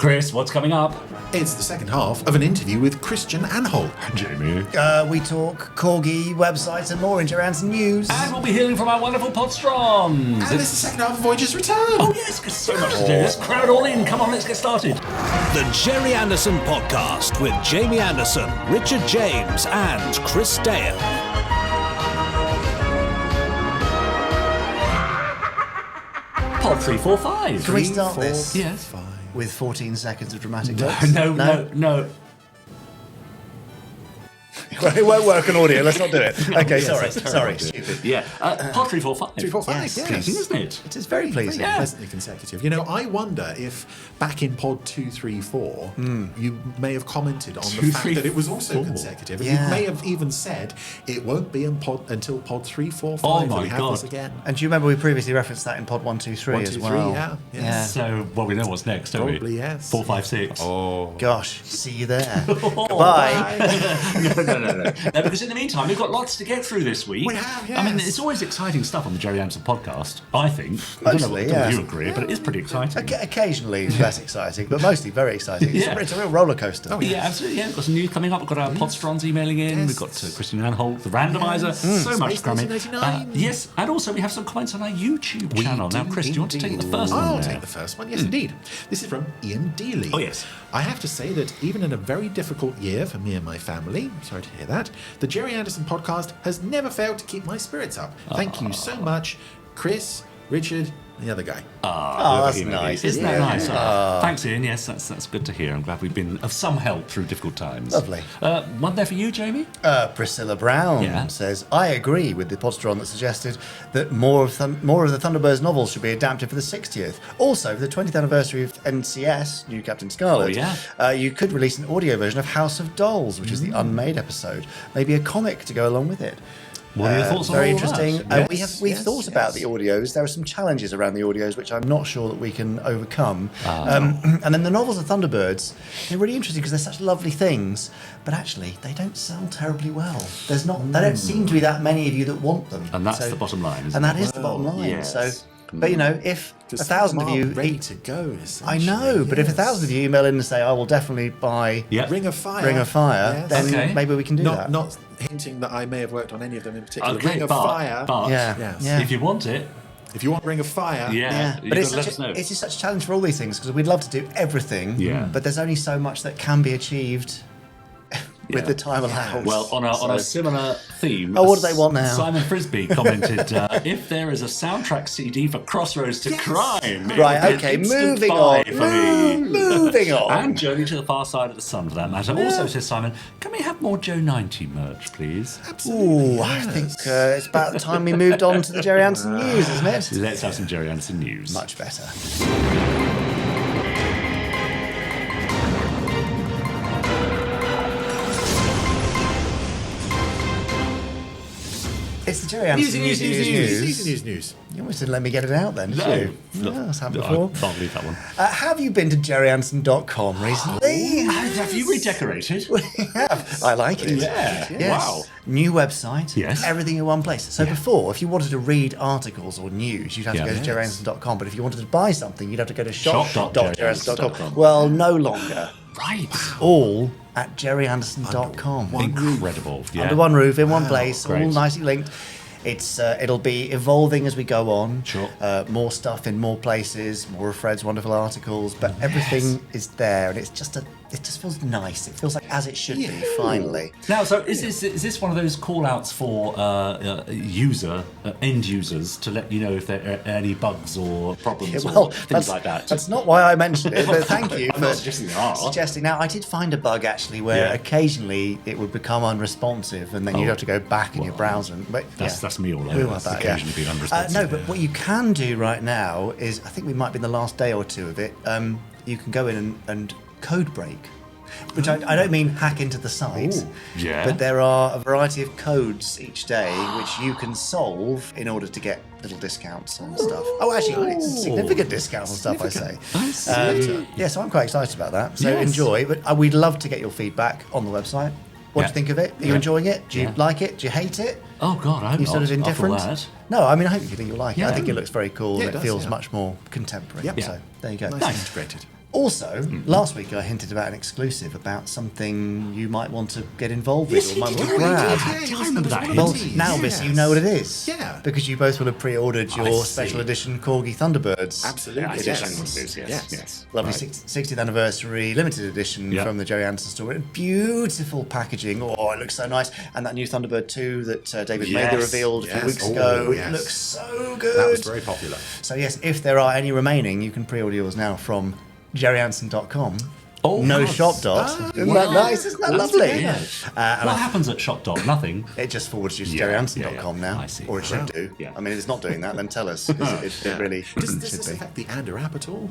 Chris, what's coming up? It's the second half of an interview with Christien Anholt. Jamie. We talk corgi, websites and more in Gerry Anderson news. And we'll be hearing from our wonderful Podsterons. And it's the second half of Voyager's Return. Oh yes, there's so much to do. Let's crowd all in. Come on, let's get started. The Gerry Anderson Podcast with Jamie Anderson, Richard James and Chris Dale. Pod 345. Can we start this? Yes. With 14 seconds of dramatic No, notes? no. Well, it won't work on audio. Let's not do it. Okay, Yes, sorry, stupid. Yeah. Pod 345. 345, Yes. yes. Pleasing, isn't it? It is very pleasing. Yeah. Pleasantly consecutive. You know, I wonder if back in Pod 234, you may have commented on the fact that it was also 234. consecutive. Yeah. You may have even said it won't be until Pod 345 Oh that my we have God. this again. And do you remember we previously referenced that in Pod 123 1, as 2, well? 3, yeah. So, well, we know what's next, don't we? Probably, yes. 4, 5, 6. Oh. Gosh, see you there. Goodbye. No, because in the meantime, we've got lots to get through this week. We have, I mean, yes. it's always exciting stuff on the Gerry Anderson podcast, I think. Mostly, I don't know yeah. if you agree, but it is pretty exciting. Occasionally less exciting, but mostly very exciting. Yeah. It's a real roller coaster. Oh, Yeah, absolutely. Yeah, we've got some news coming up. We've got our Podsterons emailing in. Yes. We've got Christien Anholt, the Randomiser. So much Space cramming. 1989. Yes, and also we have some comments on our YouTube channel. Now, Chris, do you want to take the first one? I'll there? take the first one. Yes, indeed. This is from Ian Dealey. Oh, yes. I have to say that even in a very difficult year for me and my family, sorry to hear that, the Gerry Anderson podcast has never failed to keep my spirits up. Thank you so much, Chris, Richard, and the other guy. Oh, that's nice. Isn't that nice? Thanks, Ian. Yes, that's good to hear. I'm glad we've been of some help through difficult times. Lovely. One there for you, Jamie? Priscilla Brown Yeah. says, I agree with the Podsteron that suggested that more of the Thunderbirds novels should be adapted for the 60th. Also, for the 20th anniversary of NCS, New Captain Scarlet, you could release an audio version of House of Dolls, which is the unmade episode. Maybe a comic to go along with it. What are your thoughts on Very all interesting. that? We've thought about the audios. There are some challenges around the audios which I'm not sure that we can overcome. And then the novels of Thunderbirds, they're really interesting because they're such lovely things, but actually they don't sell terribly well. They don't seem to be that many of you that want them. And that's the bottom line, isn't And that it? is the bottom line. yes. So, but you know, if 1,000 of you ready to go, I know, but if 1,000 of you email in and say, I will definitely buy Ring of Fire, then Okay. maybe we can do that. Not hinting that I may have worked on any of them in particular. Okay, Ring of but Fire. Yeah. if you want it, If you want Ring of Fire, Yeah, you've but got to let us know. it's just such a challenge for all these things because we'd love to do everything, but there's only so much that can be achieved with the time allowed. Well, on a similar theme. Oh, what do they want now? Simon Frisbee commented, if there is a soundtrack CD for Crossroads to Crime. it Right, would be okay, an instant moving buy on. for me. Moving on. And Journey to the Far Side of the Sun, for that matter. Also, says Simon, can we have more Joe 90 merch, please? absolutely. Ooh, I think it's about the time we moved on to the Gerry Anderson news, isn't it? Let's have some Gerry Anderson news. Much better. It's the Gerry Anderson News. News. You almost didn't let me get it out then, did you? No. No, that's happened before. I can't believe that one. Have you been to gerryanderson.com recently? Have you redecorated? have. I like it. Yeah. Yes. Wow. New website. Yes. Everything in one place. So before, if you wanted to read articles or news, you'd have to go to gerryanderson.com. But if you wanted to buy something, you'd have to go to shop.gerryanderson.com. Well, no longer. Right. All at gerryanderson.com. Incredible. Yeah. Under one roof, in one place, great. all nicely linked. It'll be evolving as we go on. Sure. More stuff in more places, more of Fred's wonderful articles, but everything is there, and it just feels nice. It feels like as it should be. Finally. Now, so is this one of those call-outs for end users to let you know if there are any bugs or problems or things like that? That's not why I mentioned it, but thank you I'm for not suggesting there are. suggesting. Now, I did find a bug actually where occasionally it would become unresponsive, and then you'd have to go back in your browser. But That's me all we over. want that, Occasionally being unresponsive. No, but what you can do right now is, I think we might be in the last day or two of it, you can go in and code break. Which I don't mean hack into the site, but there are a variety of codes each day which you can solve in order to get little discounts and stuff. Oh, actually, significant discounts and stuff, I say. Yeah, so I'm quite excited about that. So enjoy, but we'd love to get your feedback on the website. What do you think of it? Are you enjoying it? Do you like it? Do you hate it? Oh, God, I hope you sort of not, indifferent? after that. No, I mean, I hope you think you'll like it. Yeah. I think it looks very cool and it does, feels much more contemporary. Yep. So there you go. Nice and integrated. Also, last week I hinted about an exclusive about something you might want to get involved with or might want to grab. I remember that. Well, now, Miss, you know what it is. Yeah. Because you both will have pre-ordered your special edition Corgi Thunderbirds. Absolutely. Yes. Lovely 60th anniversary limited edition from the Gerry Anderson store. Beautiful packaging. Oh, it looks so nice. And that new Thunderbird 2 that David Mather revealed a few weeks ago. It looks so good. That was very popular. So yes, if there are any remaining, you can pre-order yours now from gerryanderson.com. Oh, no nice. Shop Dot. Isn't that nice? Isn't that lovely? Yeah. What happens at Shop Dot? Nothing. It just forwards you to gerryanderson.com now. I see. Or it should do. Yeah. I mean, if it's not doing that, then tell us. It really Does should this be. affect the Ander app at all?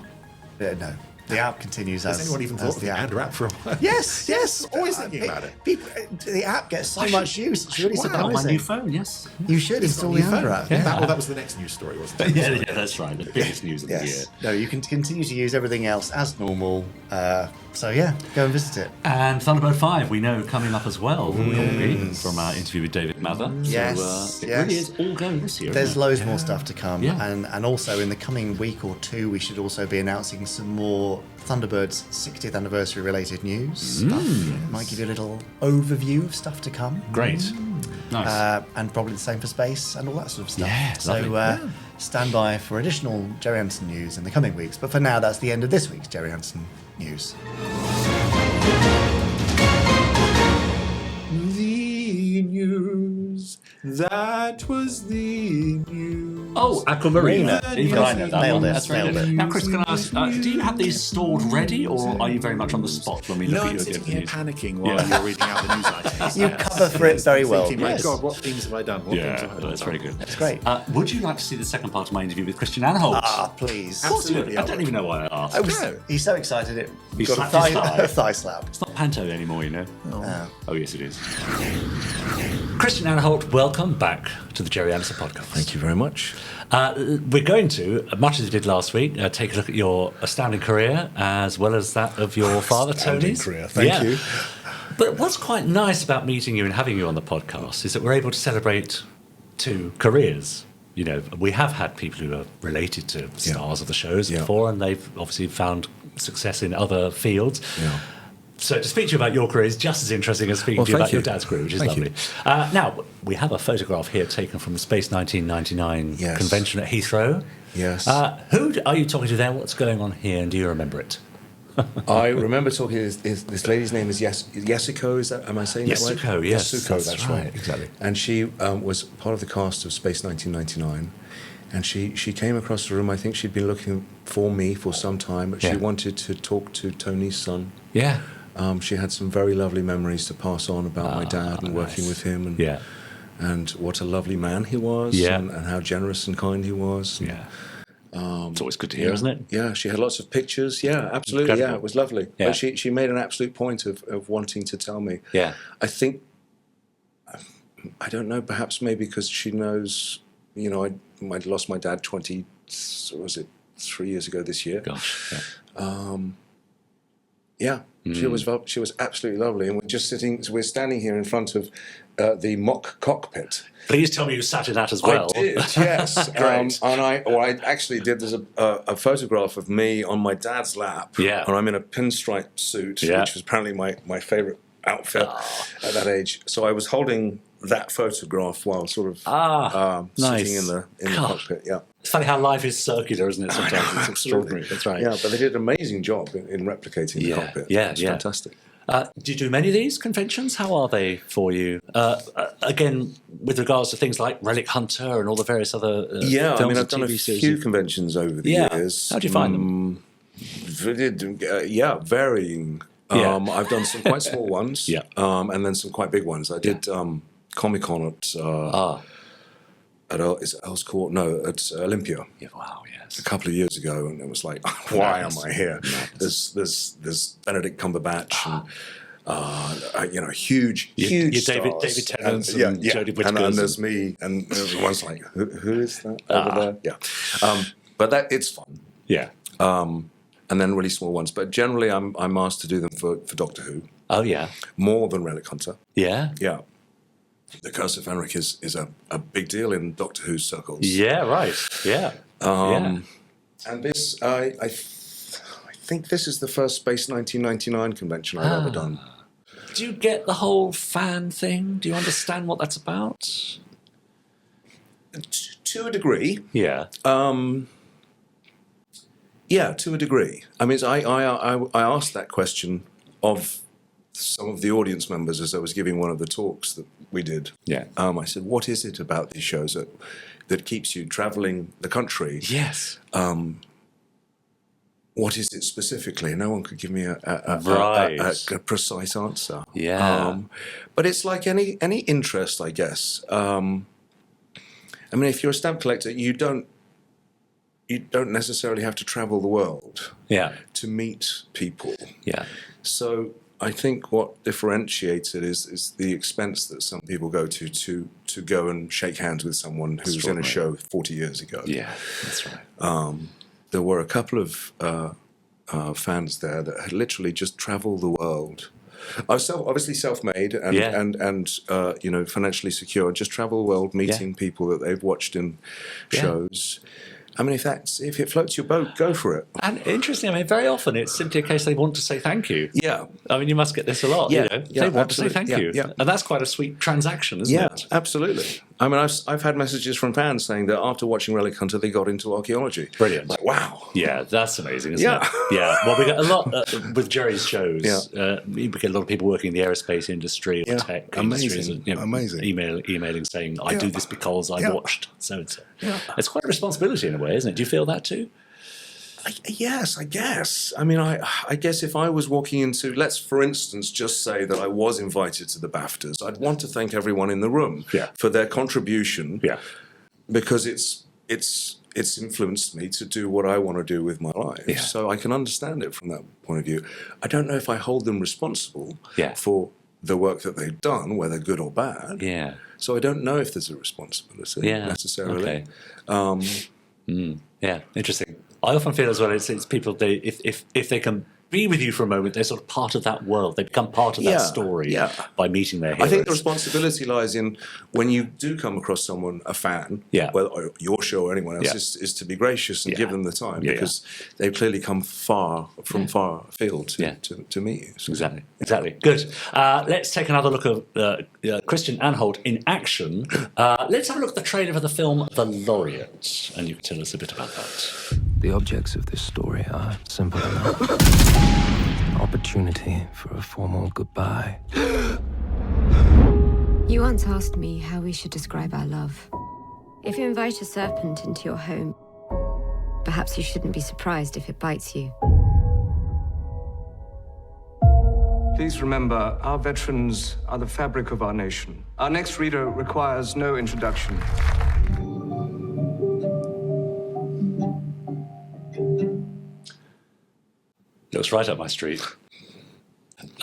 No. The app continues as... Has anyone even thought of the Ander app for a while? Yes. Always thinking about it. People, the app gets so much use. It's really On surprising. my new phone, yes. You should install the Ander app. That was the next news story, wasn't it? Yeah, that's right. The biggest news of the year. No, you can continue to use everything else as normal. So yeah, go and visit it. And Thunderbird 5, we know, coming up as well. From our interview with David Mather. Yes, So it really is all going this year. There's isn't it? loads more stuff to come. Yeah. And also in the coming week or two, we should also be announcing some more Thunderbirds 60th anniversary related news stuff. Might give you a little overview of stuff to come. Great. Nice. And probably the same for space and all that sort of stuff. Yeah, so lovely. stand by for additional Gerry Anderson news in the coming weeks. But for now, that's the end of this week's Gerry Anderson news. The news. That was the news. Oh, Aquamarina. Even I know that Nailed one. it, That's very nailed good. it. Now, Chris, can I ask, do you have these stored ready, or are you very much on the spot when we look No, at I'm your sitting good here news? panicking while you're reading out the news items. You cover for it very well. Thinking, my Yes. God, what things have I done? What things have I done? That's very good. That's great. Would you like to see the second part of my interview with Christien Anholt? Please. Of course you would. absolutely, I I don't would. even know why I asked. No. He's so excited it He got slapped his a thigh. thigh slap. It's not Panto anymore, you know. Oh. Oh, yes, it is. Christien Anholt, welcome back to the Gerry Anderson podcast. Thank you very much. We're going to, much as we did last week, take a look at your astounding career as well as that of your father, Tony's. Career. Thank you. But what's quite nice about meeting you and having you on the podcast is that we're able to celebrate two careers. You know, we have had people who are related to stars of the shows before, and they've obviously found success in other fields. Yeah. So to speak to you about your career is just as interesting as speaking to you about your dad's career, which is lovely. Now, we have a photograph here taken from the Space 1999 convention at Heathrow. Yes. Who are you talking to there? What's going on here? And do you remember it? I remember talking to this lady's name is Yasuko, is that, am I saying that right? Yasuko, yes. Yasuko, that's right. Exactly. And she was part of the cast of Space 1999. And she came across the room. I think she'd been looking for me for some time, but she wanted to talk to Tony's son. Yeah. She had some very lovely memories to pass on about my dad and working with him, and what a lovely man he was, and how generous and kind he was. It's always good to hear, isn't it? Yeah, she had lots of pictures. Yeah, absolutely. Incredible. Yeah, it was lovely. Yeah. But she made an absolute point of wanting to tell me. Yeah. I think, I don't know, perhaps maybe because she knows, you know, I'd lost my dad 3 years ago this year. Gosh. She was absolutely lovely, and we're standing here in front of the mock cockpit. Please tell me you sat in that as well. I did, yes. Great. And I actually did. There's a photograph of me on my dad's lap, and I'm in a pinstripe suit, which was apparently my favourite outfit at that age. So I was holding that photograph while sort of sitting in the cockpit. Yeah. It's funny how life is circular, isn't it? Sometimes it's extraordinary. That's right. Yeah, but they did an amazing job in replicating the cockpit. Yeah, it's fantastic. Do you do many of these conventions? How are they for you? Again, with regards to things like Relic Hunter and all the various other films I mean, I've and done a TV series. few conventions over the years. How do you find them? Varying. I've done some quite small ones, and then some quite big ones. I did Comic-Con at Earl's Court, at Olympia. Yeah, wow, yes. A couple of years ago, and it was like, why am I here? There's Benedict Cumberbatch and huge David stars. Tennant and Jodie Whittaker. And there's me, and everyone's like, who is that over there? Yeah, but it's fun. Yeah. And then really small ones, but generally I'm asked to do them for Doctor Who. Oh yeah. More than Relic Hunter. Yeah. Yeah. The Curse of Fenric is a big deal in Doctor Who circles. Yeah, right. Yeah. And this, I think this is the first Space 1999 convention I've ever done. Do you get the whole fan thing? Do you understand what that's about? To a degree. Yeah. Yeah, to a degree. I mean, I asked that question of some of the audience members as I was giving one of the talks that we did. Yeah. I said, what is it about these shows that keeps you travelling the country? Yes. What is it specifically? No one could give me a precise answer. Yeah. But it's like any interest, I guess. I mean, if you're a stamp collector, you don't necessarily have to travel the world to meet people. Yeah. So I think what differentiates it is the expense that some people go to go and shake hands with someone who was in a show 40 years ago. Yeah, that's right. There were a couple of fans there that had literally just travelled the world. I was obviously self-made and financially secure. Just travel the world, meeting people that they've watched in shows. I mean, if it floats your boat, go for it. And interesting, I mean, very often it's simply a case they want to say thank you. Yeah. I mean, you must get this a lot. Yeah. They want to say thank you. Yeah. And that's quite a sweet transaction, isn't it? Yeah, absolutely. I mean, I've had messages from fans saying that after watching Relic Hunter, they got into archaeology. Brilliant. Like, wow. Yeah, that's amazing, isn't it? Yeah. Well, we get a lot with Gerry's shows. Yeah. We get a lot of people working in the aerospace industry or tech industries. And, Amazing. Emailing saying, I do this because I watched so-and-so. Yeah. It's quite a responsibility in a way, isn't it? Do you feel that too? Yes, I guess. I mean, I guess if I was walking into, let's for instance just say that I was invited to the BAFTAs, I'd want to thank everyone in the room for their contribution. Yeah. Because it's influenced me to do what I want to do with my life. Yeah. So I can understand it from that point of view. I don't know if I hold them responsible for the work that they've done, whether good or bad. Yeah. So I don't know if there's a responsibility necessarily. Okay. Yeah, interesting. I often feel as well it's people if they can be with you for a moment, they're sort of part of that world. They become part of that story by meeting their heroes. I think the responsibility lies in when you do come across someone, a fan, whether your show or anyone else, is to be gracious and give them the time because they've clearly come far afield to meet you. So. Exactly. Good. Let's take another look at Christien Anholt in action. Let's have a look at the trailer for the film The Laureate, and you can tell us a bit about that. The objects of this story are simple enough. An opportunity for a formal goodbye. You once asked me how we should describe our love. If you invite a serpent into your home, perhaps you shouldn't be surprised if it bites you. Please remember, our veterans are the fabric of our nation. Our next reader requires no introduction. Looks right up my street.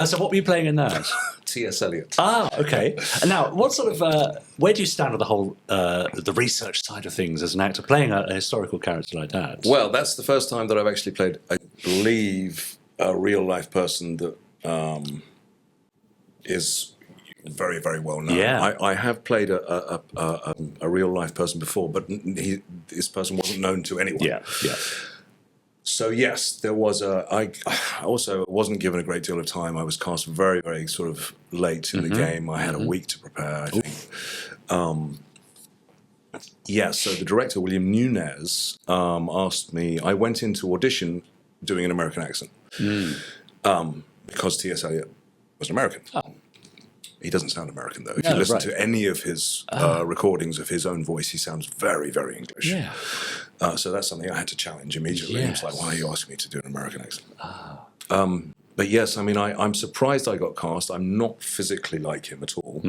So what were you playing in that? T.S. Eliot. Ah, okay. And now, what sort of, where do you stand with the whole, the research side of things as an actor, playing a historical character like that? Well, that's the first time that I've actually played, I believe, a real-life person that is very, very well known. Yeah. I have played a real-life person before, but this person wasn't known to anyone. Yeah. So yes, there was I also wasn't given a great deal of time. I was cast very, very sort of late in the game. I had a week to prepare, I think. So the director, William Nunez, asked me. I went into audition doing an American accent because T.S. Eliot was an American. Oh. He doesn't sound American, though. If you listen to any of his recordings of his own voice, he sounds very, very English. Yeah. So that's something I had to challenge immediately. Yes. He was like, why are you asking me to do an American accent? But yes, I mean, I'm surprised I got cast. I'm not physically like him at all.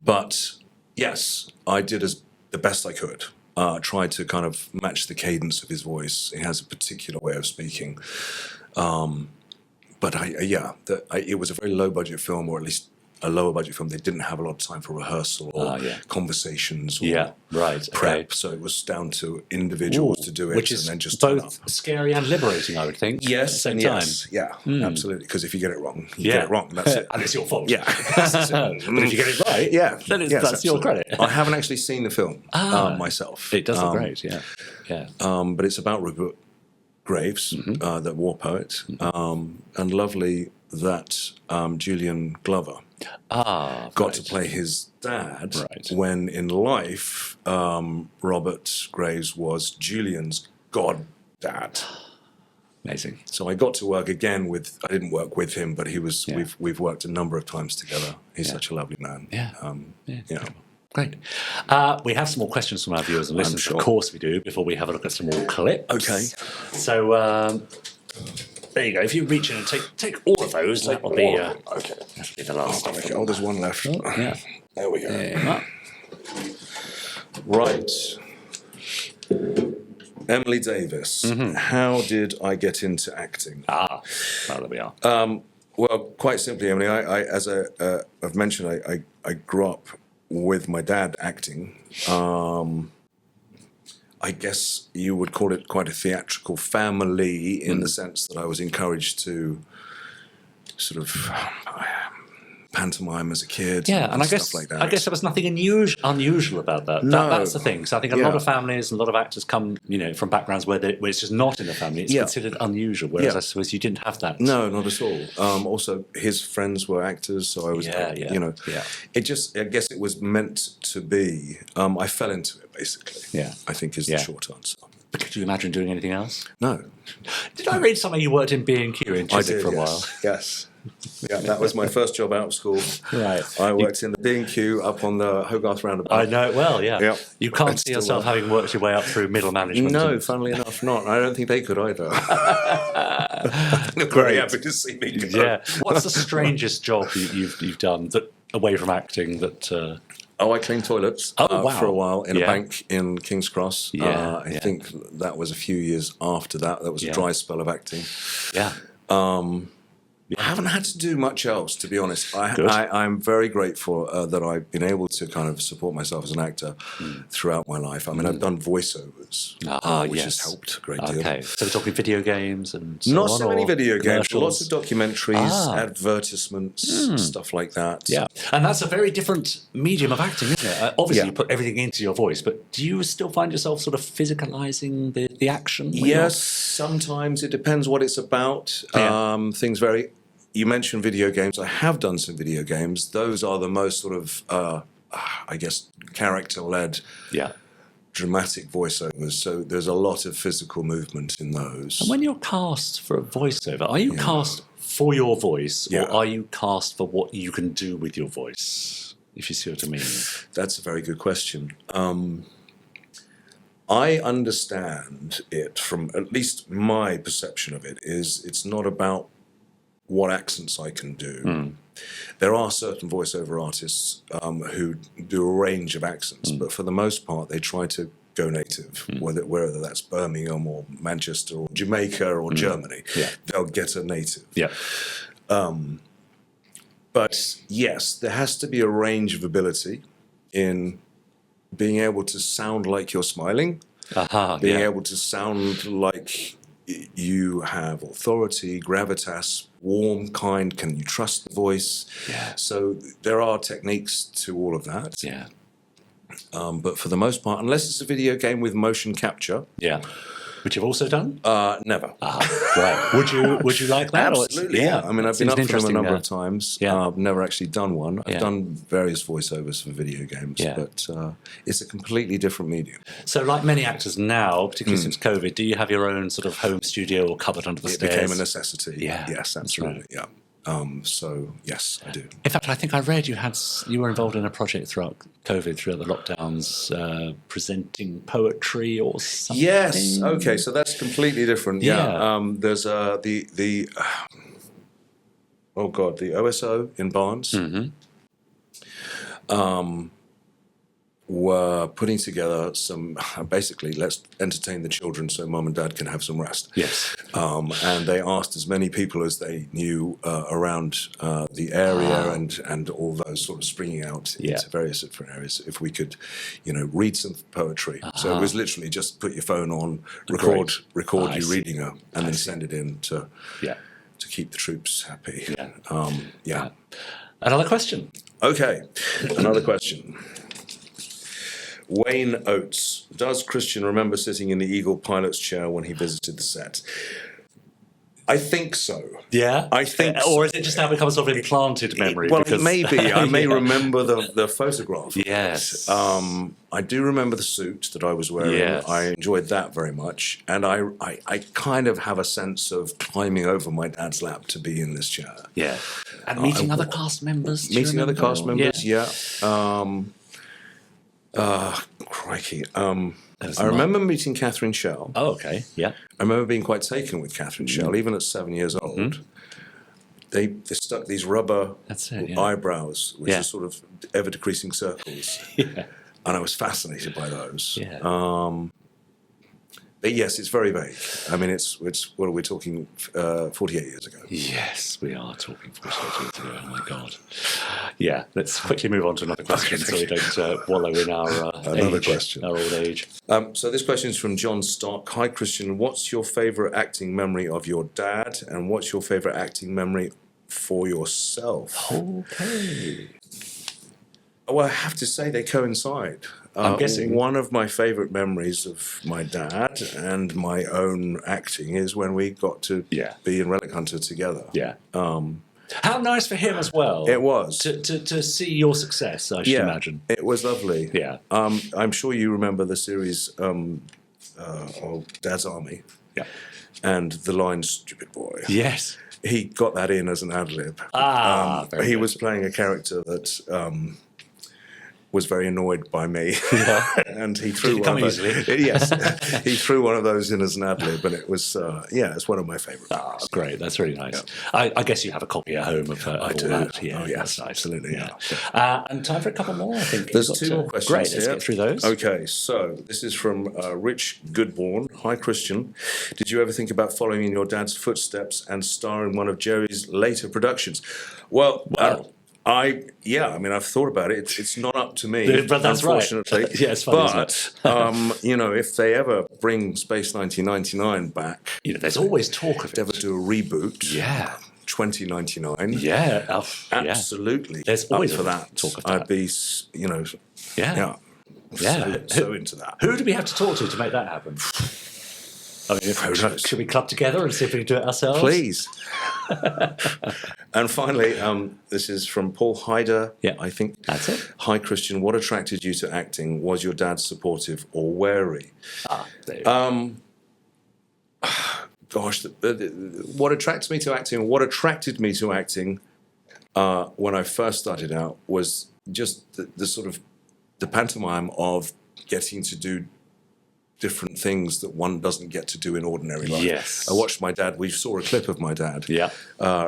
But yes, I did the best I could. Tried to kind of match the cadence of his voice. He has a particular way of speaking. But it was a very low-budget film, or at least a lower budget film, they didn't have a lot of time for rehearsal or conversations or prep. Okay. So it was down to individuals to do it, which is and then just both scary and liberating, I would think. Yes, at the same time. Yeah, absolutely. Because if you get it wrong, you get it wrong. That's it, and it's your fault. Yeah, but if you get it right, then that's your credit. I haven't actually seen the film myself. It does look great. Yeah. But it's about Rupert Graves, that war poet, and lovely that Julian Glover got to play his dad when in life Robert Graves was Julian's goddad. Amazing. So I got to work again with. I didn't work with him, but he was. We've worked a number of times together. He's such a lovely man. Great. We have some more questions from our viewers and listeners. Of course we do. Before we have a look at some more clips. Okay. So. There you go. If you reach in and take all of those, that'll be the last. Okay. Oh, there's one left. Yeah. There we go. Right. Emily Davis. How did I get into acting? Well, there we are. Well, quite simply, Emily, as I've mentioned, I grew up with my dad acting. I guess you would call it quite a theatrical family in the sense that I was encouraged to sort of pantomime as a kid. Yeah, and I guess stuff like that. I guess there was nothing unusual about that. No. That's the thing. So I think a lot of families and a lot of actors come, from backgrounds where it's just not in the family. It's considered unusual. Whereas I suppose you didn't have that. No, not at all. Also, his friends were actors, so I was, It just, I guess it was meant to be. I fell into it, basically. Yeah, I think is the short answer. But could you imagine doing anything else? No. Did I read something you worked in B&Q in Chiswick for a while? Yes. Yeah, that was my first job out of school. Right. I worked in the B&Q up on the Hogarth roundabout. I know it well, yeah. Yep. You can't see yourself having worked your way up through middle management. No, funnily enough, not. I don't think they could either. I'm very happy to see me go. Yeah. What's the strangest job you've done that away from acting that... I cleaned toilets for a while in a bank in King's Cross. I think that was a few years after that. That was a dry spell of acting. Yeah. I haven't had to do much else, to be honest. I'm very grateful that I've been able to kind of support myself as an actor throughout my life. I mean, I've done voiceovers, which has helped a great deal. Okay, so we're talking video games and not so many video games, lots of documentaries, advertisements, stuff like that. Yeah, and that's a very different medium of acting, isn't it? Obviously, you put everything into your voice, but do you still find yourself sort of physicalizing the action? Yes, sometimes it depends what it's about. Things vary. You mentioned video games. I have done some video games. Those are the most sort of, I guess, character-led, dramatic voiceovers. So there's a lot of physical movement in those. And when you're cast for a voiceover, are you cast for your voice, or are you cast for what you can do with your voice? If you see what I mean. That's a very good question. I understand it from at least my perception of it is it's not about what accents I can do. There are certain voiceover artists who do a range of accents, but for the most part, they try to go native, whether that's Birmingham or Manchester or Jamaica or Germany. They'll get a native. But yes, there has to be a range of ability in being able to sound like you're smiling, being able to sound like you have authority, gravitas, warm, kind, can you trust the voice? So there are techniques to all of that. But for the most part, unless it's a video game with motion capture. Which you've also done? Never. Right. Would you like that? Absolutely, I mean, I've been up for them a number of times. I've never actually done one. I've done various voiceovers for video games, but it's a completely different medium. So like many actors now, particularly since COVID, do you have your own sort of home studio or cupboard under the stairs? It became a necessity. Yes, absolutely. So yes, I do. In fact, I think I read you were involved in a project throughout COVID, throughout the lockdowns, presenting poetry or something. Yes. Okay. So that's completely different. There's the OSO in Barnes. were putting together some, basically, let's entertain the children so mum and dad can have some rest. Yes. And they asked as many people as they knew around the area and all those sort of springing out into various different areas if we could, read some poetry. So it was literally just put your phone on, record you reading it, and then send it in to keep the troops happy. Yeah. Another question. Okay, another question. Wayne Oates. Does Christian remember sitting in the Eagle pilot's chair when he visited the set? I think so. Yeah? I think Or is it just now become a sort of implanted memory? Well, it may be. I may remember the photograph. Yes. I do remember the suit that I was wearing. Yes. I enjoyed that very much. And I kind of have a sense of climbing over my dad's lap to be in this chair. Yeah. And meeting other cast members? Meeting other cast members, yeah. Crikey. I remember meeting Catherine Schell. Oh, okay. Yeah. I remember being quite taken with Catherine Schell, even at 7 years old. They stuck these rubber eyebrows, which are sort of ever-decreasing circles. And I was fascinated by those. Yeah. But yes, it's very vague. I mean, it's what are we talking, 48 years ago? Yes, we are talking 48 years ago. Oh, my God. Yeah, let's quickly move on to another question so we don't wallow in our question. Our old age. So this question is from John Stock. Hi, Christian. What's your favourite acting memory of your dad, and what's your favourite acting memory for yourself? Okay. Well, I have to say they coincide. I'm guessing. One of my favourite memories of my dad and my own acting is when we got to be in Relic Hunter together. Yeah. How nice for him as well. It was. To see your success, I should imagine. It was lovely. Yeah. I'm sure you remember the series of Dad's Army. Yeah. And the line, "Stupid boy." Yes. He got that in as an ad-lib. He was playing a character that... was very annoyed by me, and he threw one of those. Yes, he threw one of those in as an ad lib, and it was it's one of my favourites. That's great. That's really nice. Yeah. I guess you have a copy at home of all that. Yeah, yes, nice. Absolutely. And time for a couple more. I think there's two more questions. Great, let's get through those. Okay, so this is from Rich Goodborn. Hi, Christian. Did you ever think about following in your dad's footsteps and star in one of Gerry's later productions? Well. I've thought about it. It's not up to me, but that's unfortunately. Right. Yeah, it's funny, but if they ever bring Space 1999 back, there's always talk of it. Ever do a reboot? Yeah. 2099. Yeah, absolutely. There's always for that. Talk of that. I'd be, so into that. Who do we have to talk to make that happen? I mean, should we club together and see if we can do it ourselves? Please. And finally, this is from Paul Hyder, I think. That's it. Hi, Christian. What attracted you to acting? Was your dad supportive or wary? There you go. Gosh, what attracted me to acting when I first started out was just the sort of the pantomime of getting to do different things that one doesn't get to do in ordinary life. Yes. I watched my dad, we saw a clip of my dad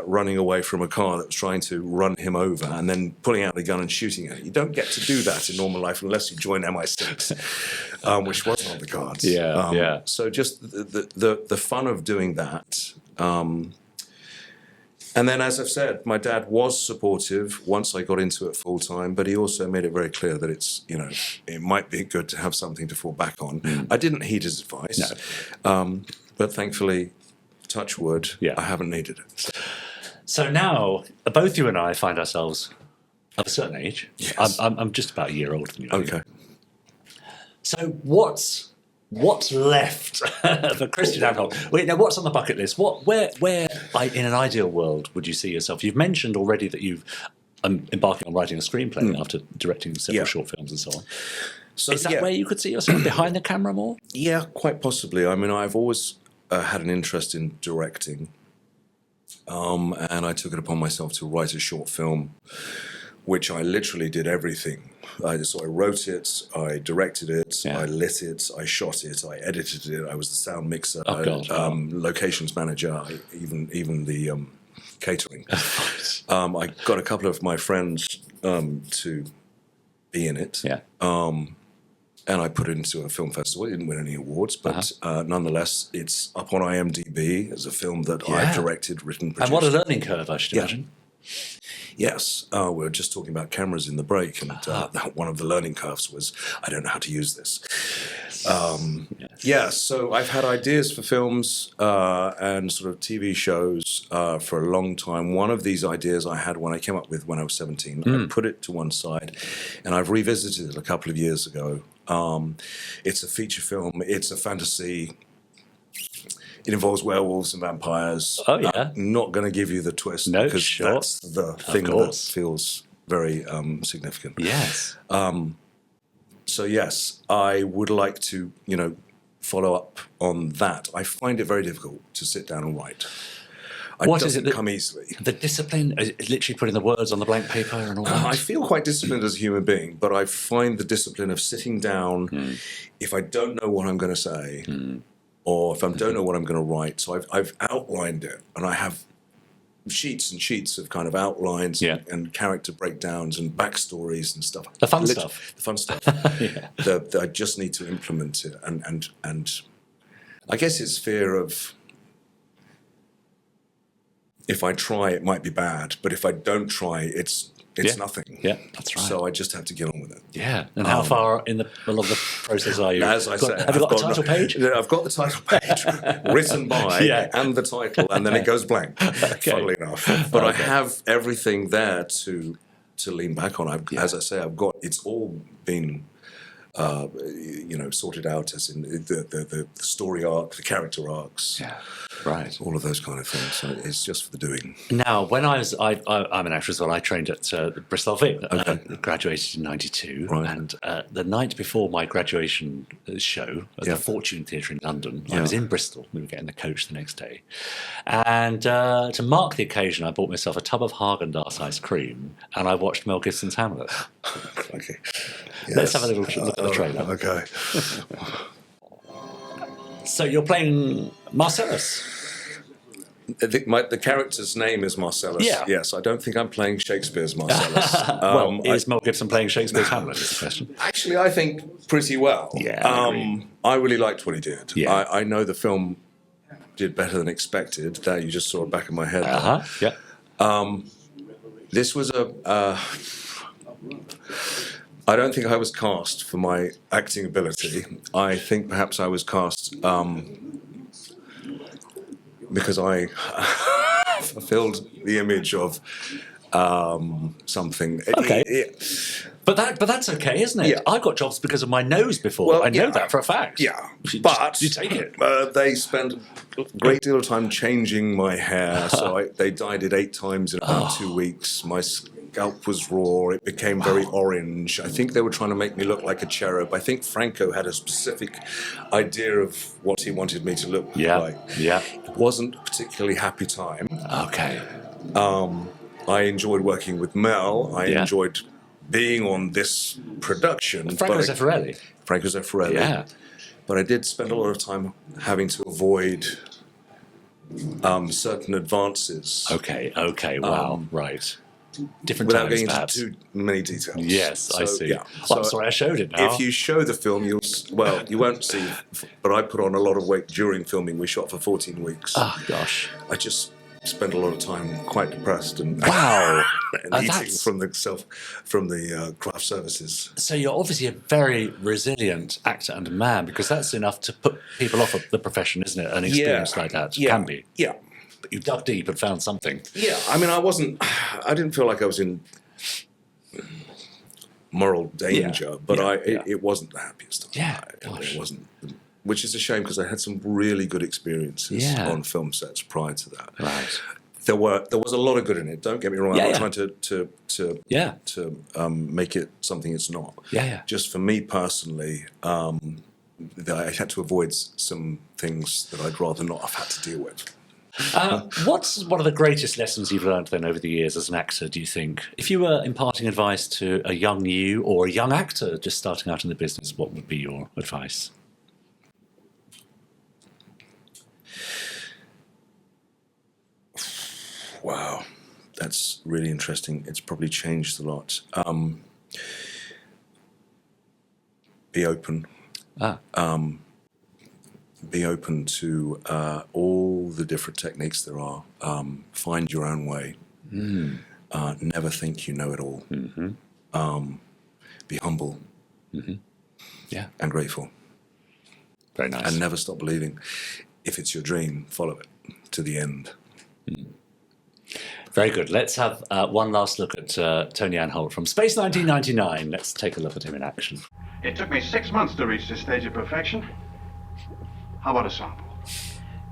running away from a car that was trying to run him over and then pulling out a gun and shooting it. You don't get to do that in normal life unless you join MI6, which wasn't on the cards. So just the fun of doing that. And then, as I've said, my dad was supportive once I got into it full time, but he also made it very clear that it's, it might be good to have something to fall back on. I didn't heed his advice, but thankfully, touch wood, I haven't needed it. So now, both you and I find ourselves of a certain age. Yes. I'm just about a year older than you. Okay. So what's left for Christien Anholt? Wait, now what's on the bucket list? Where in an ideal world would you see yourself? You've mentioned already that you've embarking on writing a screenplay after directing several short films and so on. So is that where you could see yourself behind the camera more? Yeah, quite possibly. I mean, I've always had an interest in directing, and I took it upon myself to write a short film, which I literally did everything. So I wrote it, I directed it, I lit it, I shot it, I edited it. I was the sound mixer, locations manager, even the catering. I got a couple of my friends to be in it. Yeah. And I put it into a film festival. It didn't win any awards, but nonetheless, it's up on IMDb as a film that I've directed, written, produced. And what a learning curve, I should imagine. Yes, we were just talking about cameras in the break, and one of the learning curves was, I don't know how to use this. So I've had ideas for films and sort of TV shows for a long time. One of these ideas I had when I came up with when I was 17. I put it to one side, and I've revisited it a couple of years ago. It's a feature film. It's a fantasy. It involves werewolves and vampires. Oh, yeah. I'm not going to give you the twist because that's the thing that feels very significant. Yes. So, yes, I would like to, follow up on that. I find it very difficult to sit down and write. What is it that come easily? The discipline, literally putting the words on the blank paper and all that? I feel quite disciplined as a human being, but I find the discipline of sitting down if I don't know what I'm going to say or if I don't know what I'm going to write. So I've outlined it, and I have sheets and sheets of kind of outlines and character breakdowns and backstories and stuff. The fun stuff. The fun stuff. I just need to implement it. And I guess it's fear of, if I try, it might be bad, but if I don't try, it's nothing. Yeah, that's right. So I just have to get on with it. Yeah. And how far along the process are you? As I say, have you got the title page? I've got the title page written by and the title, and then it goes blank, funnily enough. But I have everything there to lean back on. As I say, it's all been sorted out, as in the story arc, the character arcs, all of those kind of things. So it's just for the doing. Now, when I'm an actor as well. I trained at Bristol Vic, graduated in '92, and the night before my graduation show at the Fortune Theatre in London, I was in Bristol. We were getting the coach the next day, and to mark the occasion, I bought myself a tub of Haagen-Dazs ice cream, and I watched Mel Gibson's Hamlet. Okay. Let's have a little look at the trailer. Okay. So you're playing Marcellus. The character's name is Marcellus. Yeah. Yes, I don't think I'm playing Shakespeare's Marcellus. Is Mel Gibson playing Shakespeare's Hamlet, is the question. Actually, I think pretty well. Yeah, I really liked what he did. Yeah. I know the film did better than expected. That you just saw it back in my head. This was I don't think I was cast for my acting ability. I think perhaps I was cast because I fulfilled the image of something. Okay. But that's okay, isn't it? Yeah. I got jobs because of my nose before. Well, I know that for a fact. Yeah, you take it. They spent a great deal of time changing my hair, so they dyed it 8 times in about 2 weeks. My scalp was raw. It became very orange. I think they were trying to make me look like a cherub. I think Franco had a specific idea of what he wanted me to look like. Yeah. It wasn't a particularly happy time. Okay. I enjoyed working with Mel. I enjoyed being on this production. Franco Zeffirelli. Yeah. But I did spend a lot of time having to avoid certain advances. Okay. Wow. Right. Different without times, getting perhaps. into too many details. Yes, I see. Yeah. Well, I'm sorry I showed it now. If you show the film, you won't see, but I put on a lot of weight during filming. We shot for 14 weeks. Oh, gosh. I just spent a lot of time quite depressed and and eating from the craft services. So you're obviously a very resilient actor and a man, because that's enough to put people off of the profession, isn't it? An experience like that can be. Yeah. But you dug deep and found something. Yeah, I mean, I didn't feel like I was in moral danger, but it wasn't the happiest time. Yeah, gosh. It wasn't, which is a shame, because I had some really good experiences on film sets prior to that. Right. There was a lot of good in it. Don't get me wrong. I'm not trying to make it something it's not. Yeah. Just for me personally, I had to avoid some things that I'd rather not have had to deal with. What's one of the greatest lessons you've learned then over the years as an actor, do you think? If you were imparting advice to a young you or a young actor just starting out in the business, what would be your advice? Wow, that's really interesting. It's probably changed a lot. be open. Be open to all the different techniques there are. Find your own way. Never think you know it all. Be humble. And grateful. Very nice. And never stop believing. If it's your dream, follow it to the end. Very good. Let's have one last look at Tony Anholt from Space 1999. Let's take a look at him in action. It took me 6 months to reach this stage of perfection. How about a sample?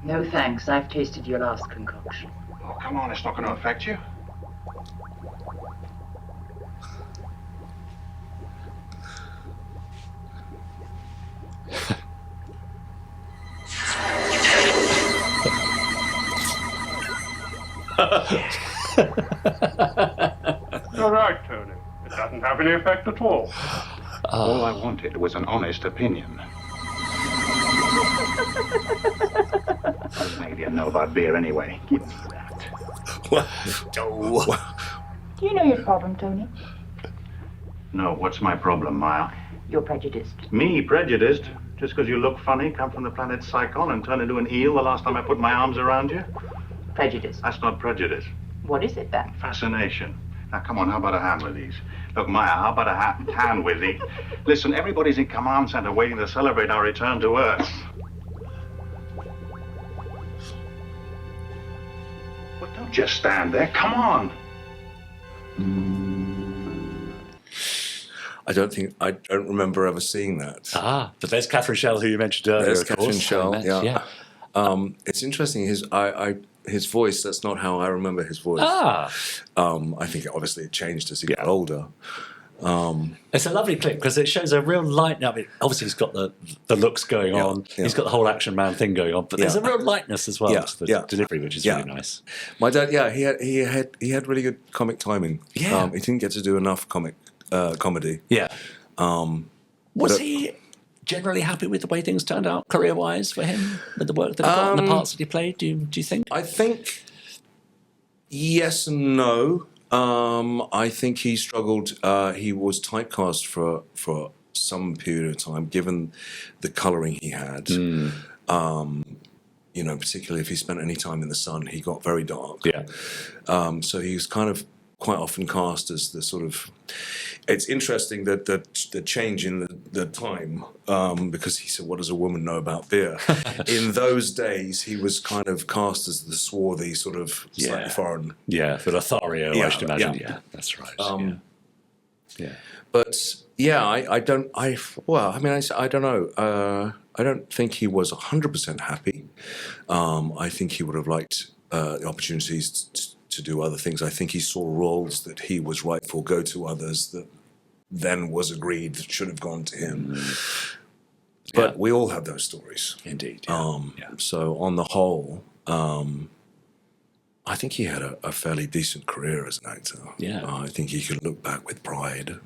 No thanks. I've tasted your last concoction. Oh, come on. It's not going to affect you. You're right, Tony. It doesn't have any effect at all. All I wanted was an honest opinion. Maybe I know about beer anyway. Give me that. Do you know your problem, Tony? No, what's my problem, Maya? You're prejudiced. Me, prejudiced? Just because you look funny, come from the planet Psychon, and turn into an eel the last time I put my arms around you? Prejudice. That's not prejudice. What is it then? Fascination. Now, come on, how about a hand with these? Look, Maya, how about a hand with these? Listen, everybody's in command center waiting to celebrate our return to Earth. But don't just stand there. Come on. I don't remember ever seeing that. But there's Catherine Schell, who you mentioned earlier. There's Catherine Schell, yeah. It's interesting, his voice, that's not how I remember his voice. I think obviously it changed as he got older. It's a lovely clip because it shows a real light. I mean, obviously he's got the looks going on. He's got the whole Action Man thing going on, but there's a real lightness as well to the delivery, which is really nice. My dad, he had really good comic timing. He didn't get to do enough comedy. Was he generally happy with the way things turned out career-wise for him, with the work that he got and the parts that he played? Do you think? I think yes and no. I think he struggled. He was typecast for some period of time, given the colouring he had. Particularly if he spent any time in the sun, he got very dark. So he was kind of quite often cast as the sort of. It's interesting that the change in the time, because he said, "What does a woman know about beer?" In those days, he was kind of cast as the swarthy, sort of slightly foreign. For Lothario, I should imagine. Yeah, that's right. But I don't know. I don't think he was 100% happy. I think he would have liked the opportunities to do other things. I think he saw roles that he was right for go to others that then was agreed that should have gone to him. But we all have those stories. Indeed. So on the whole, I think he had a fairly decent career as an actor. I think he could look back with pride.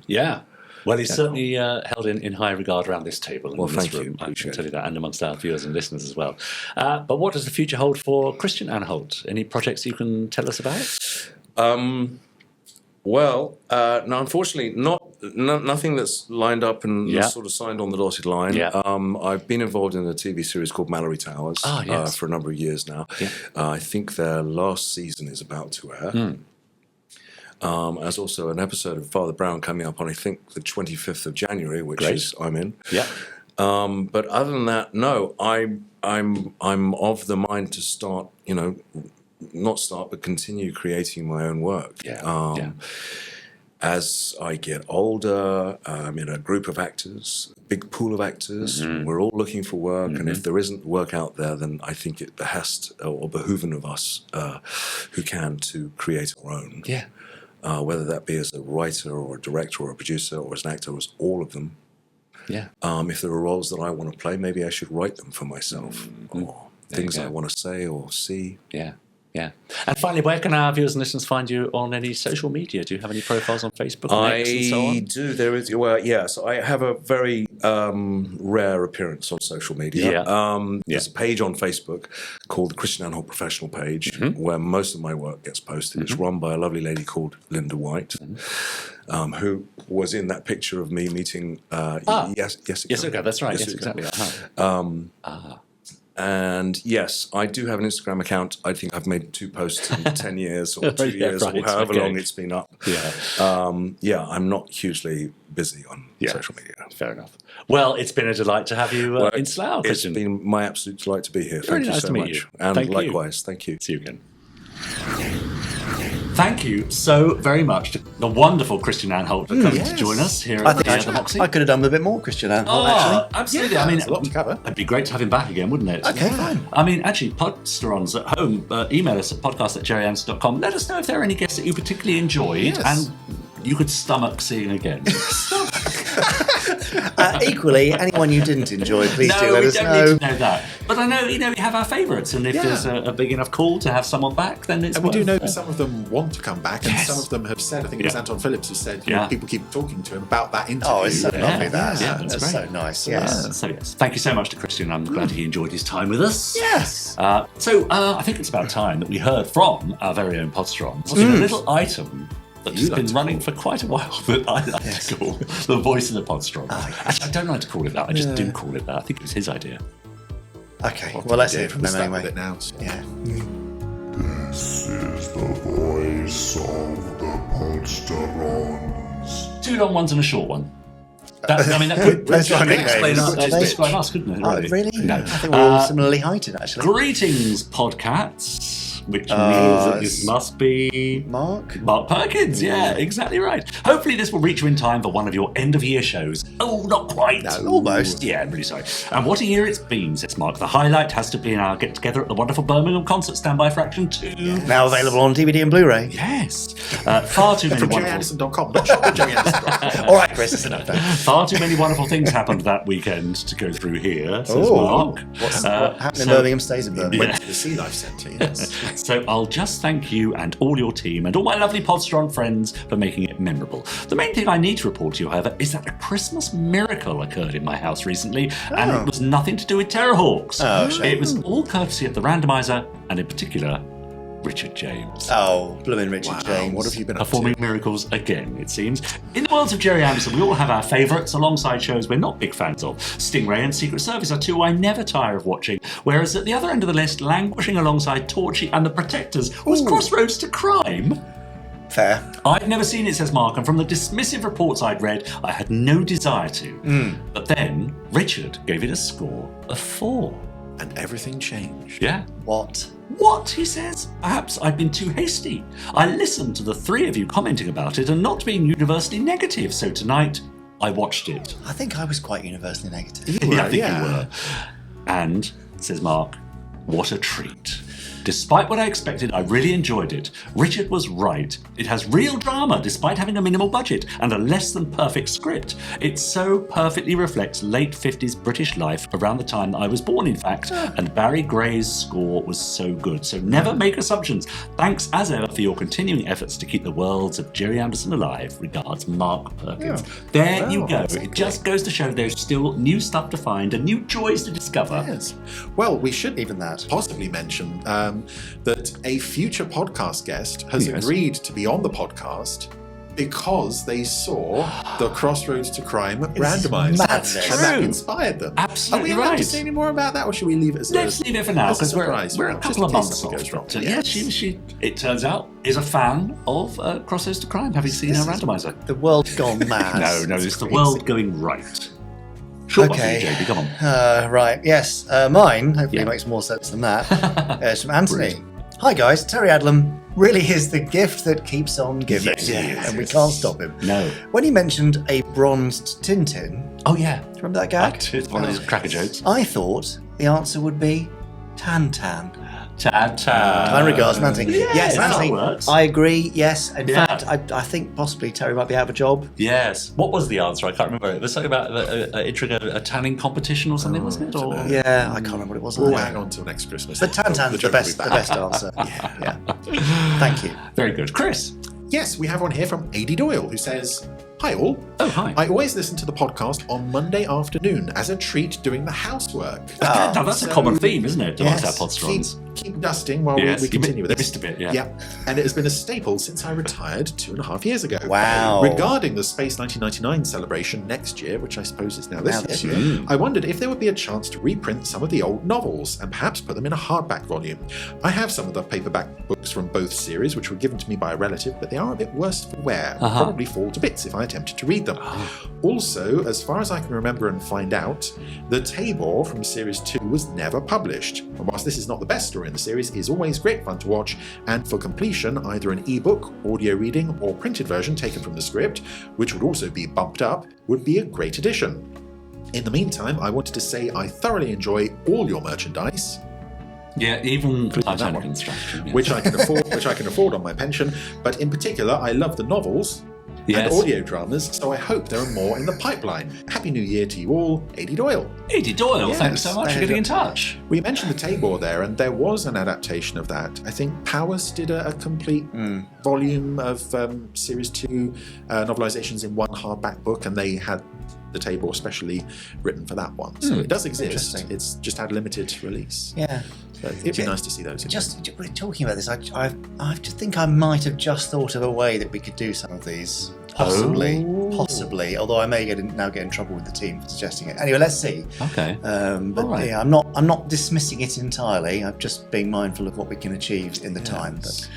Well, he's certainly held in high regard around this table. Well, thank room. you. I can tell you that, and amongst our viewers and listeners as well. But what does the future hold for Christien Anholt? Any projects you can tell us about? No, unfortunately, nothing that's lined up and sort of signed on the dotted line. I've been involved in a TV series called Mallory Towers for a number of years now. I think their last season is about to air. There's also an episode of Father Brown coming up on, I think, the 25th of January, which I'm in. But other than that, no, I'm of the mind to start, but continue creating my own work. As I get older, I'm in a group of actors, big pool of actors. We're all looking for work, and if there isn't work out there, then I think it behest or behooving of us who can to create our own. Whether that be as a writer or a director or a producer or as an actor, or as all of them. If there are roles that I want to play, maybe I should write them for myself, or things I want to say or see. Yeah. And finally, where can our viewers and listeners find you on any social media? Do you have any profiles on Facebook and X and so on? I do. There is. Well, yes. I have a very rare appearance on social media. There's a page on Facebook called the Christien Anholt Professional Page, where most of my work gets posted. It's run by a lovely lady called Linda White, who was in that picture of me meeting. Yes, okay, that's right. Yes, exactly. And yes, I do have an Instagram account. I think I've made 2 posts in 10 years or 2 years or however long it's been up. I'm not hugely busy on social media. Fair enough. Well, it's been a delight to have you in Slough, It's Christien. been my absolute delight to be here. Very Thank you nice so to meet much. you. And likewise, thank you. See you again. Thank you so very much to the wonderful Christien Anholt for coming to join us here at the Moxie. I could have done with a bit more Christien Anholt, actually. Absolutely. I mean, a lot to cover. It'd be great to have him back again, wouldn't it? Okay, fine. I mean, actually, Podsterons at home, email us at podcast@gerryanderson.com. Let us know if there are any guests that you particularly enjoyed and you could stomach seeing again. Equally, anyone you didn't enjoy, please do let us know. No, we don't need to know that. But I know, we have our favourites, and if there's a big enough call to have someone back, then it's. And we do know that some of them want to come back, and some of them have said. I think it was Anton Phillips who said, people keep talking to him about that interview. Oh, it's so lovely. That's great. so nice. Yes. So yes, thank you so much to Christien. I'm glad he enjoyed his time with us. Yes. I think it's about time that we heard from our very own Podsterons in a little item that's been running for quite a while that I like to call the Voice of the Podsterons. Actually, I don't like to call it that. I just do call it that. I think it was his idea. Okay, well, let's hear it from them anyway. It now, so. Yeah. This is the Voice of the Podsterons. 2 long ones and a short one. That could describe us, couldn't it? Really? Really? No. I think we're all similarly heighted, actually. Greetings, podcats. Which means that this must be Mark Perkins. Yeah, exactly right. Hopefully this will reach you in time for one of your end-of-year shows. Oh, not quite. No, almost. Yeah, I'm really sorry. And what a year it's been, says Mark. The highlight has to be in our get-together at the wonderful Birmingham concert. Standby for Action 2. Now available on DVD and Blu-ray. Yes. Far too many From wonderful... GerryAnderson.com. Not shop at GerryAnderson.com. All right, Chris, it's enough. Far too many wonderful things happened that weekend to go through here, says Mark. What happened in Birmingham stays in Birmingham. Went to the Sea Life Centre, yes. So I'll just thank you and all your team and all my lovely Podsteron friends for making it memorable. The main thing I need to report to you, however, is that a Christmas miracle occurred in my house recently, and it was nothing to do with Terrorhawks. It was all courtesy of the Randomiser, and in particular, Richard James. Oh, blooming Richard James. What have you been performing miracles again, it seems. In the worlds of Gerry Anderson, we all have our favourites alongside shows we're not big fans of. Stingray and Secret Service are 2 I never tire of watching, whereas at the other end of the list, languishing alongside Torchy and The Protectors, was Crossroads to Crime. Fair. I'd never seen it, says Mark, and from the dismissive reports I'd read, I had no desire to. But then Richard gave it a score of 4. And everything changed. Yeah. What, he says. Perhaps I've been too hasty. I listened to the 3 of you commenting about it and not being universally negative, so tonight I watched it. I think I was quite universally negative. You were, I think you were. And, says Mark, what a treat. Despite what I expected, I really enjoyed it. Richard was right. It has real drama despite having a minimal budget and a less than perfect script. It so perfectly reflects late 50s British life around the time that I was born, in fact, and Barry Gray's score was so good. So never make assumptions. Thanks as ever for your continuing efforts to keep the worlds of Gerry Anderson alive. Regards, Mark Perkins. There you go. Exactly. It just goes to show there's still new stuff to find and new joys to discover. Yes. Well, we should even that possibly mention that a future podcast guest has agreed to be on the podcast because they saw the Crossroads to Crime Randomiser. And that inspired them. Absolutely Are we allowed to say any more about that, or should we leave it as Let's leave it for now, because we're a couple of months off. She, it turns out, is a fan of Crossroads to Crime, having seen our Randomiser. The world's gone mad. No, it's the world going right. Short okay. One for you, JB, come on. Right, yes. Mine hopefully makes more sense than that. It's from Anthony. Brilliant. Hi guys, Terry Adlam really is the gift that keeps on giving. And we can't stop him. No. When he mentioned a bronzed Tintin. Oh yeah. Do you remember that gag? It's one of these cracker jokes. I thought the answer would be Tan-Tan. Kind regards, Nancy. Yes, Nancy. Works. I agree. Yes. In fact, I think possibly Terry might be out of a job. Yes. What was the answer? I can't remember. It was something about a tanning competition or something, wasn't it? Or... Yeah, I can't remember what it was. We'll hang on till next Christmas. But Tantan's the best answer. Yeah. Thank you. Very good. Chris? Yes, we have one here from A.D. Doyle, who says, "Hi all. Oh, hi. I always listen to the podcast on Monday afternoon as a treat doing the housework." Now, that's a common theme, isn't it? Yes, Amongst our Podsterons. Keep dusting while we continue with this. Missed a bit, yeah. And it has been a staple since I retired 2.5 years ago. Wow. Regarding the Space 1999 celebration next year, which I suppose is now this year, I wondered if there would be a chance to reprint some of the old novels and perhaps put them in a hardback volume. I have some of the paperback books from both series, which were given to me by a relative, but they are a bit worse for wear. Probably fall to bits if I attempted to read them. Also, as far as I can remember and find out, the Tabor from Series 2 was never published. And whilst this is not the best story in the series, it is always great fun to watch, and for completion, either an ebook, audio reading, or printed version taken from the script, which would also be bumped up, would be a great addition. In the meantime, I wanted to say I thoroughly enjoy all your merchandise. Yeah, even Titanic Construction. Which I can afford on my pension, but in particular, I love the novels. And audio dramas, so I hope there are more in the pipeline. Happy New Year to you all, A.D. Doyle. A.D. Doyle, thanks so much for getting in touch. We mentioned the Tabor there, and there was an adaptation of that. I think Powers did a complete volume of Series 2 novelizations in one hardback book, and they had the Tabor specially written for that one. So it does exist. It's just had limited release. Yeah. So it'd be nice to see those. We're talking about this. I just think I might have just thought of a way that we could do some of these. Possibly. Although I may now get in trouble with the team for suggesting it. Anyway, let's see. Okay. But right. I'm not dismissing it entirely. I'm just being mindful of what we can achieve in the time. But,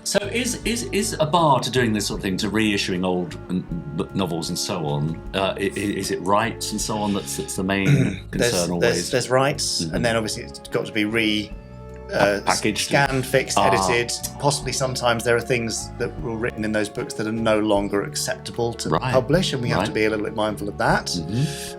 So is a bar to doing this sort of thing, to reissuing old novels and so on, is it rights and so on that's the main concern always? There's rights, and then obviously it's got to be packaged, scanned, fixed, edited. Possibly sometimes there are things that were written in those books that are no longer acceptable to publish, and we have to be a little bit mindful of that.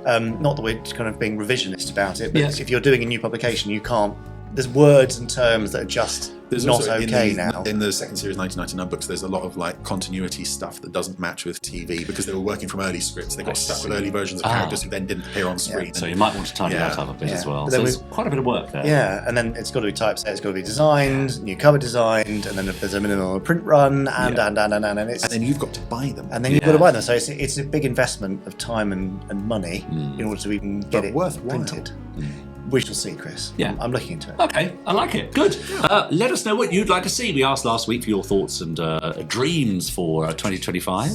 Not that we're kind of being revisionist about it, but if you're doing a new publication, you can't. There's words and terms that are just not okay now. In the second series 1999 books, there's a lot of like continuity stuff that doesn't match with TV because they were working from early scripts. They got stuck with early versions of characters who then didn't appear on screen. So you might want to tidy that up a bit as well. So there's quite a bit of work there. Yeah, and then it's got to be typeset, it's got to be designed, new cover designed, and then there's a minimum print run, and then you've got to buy them. And then you've got to buy them. So it's a big investment of time and money in order to even get it printed. We shall see, Chris. Yeah. I'm looking into it. Okay, I like it. Good. Let us know what you'd like to see. We asked last week for your thoughts and dreams for 2025.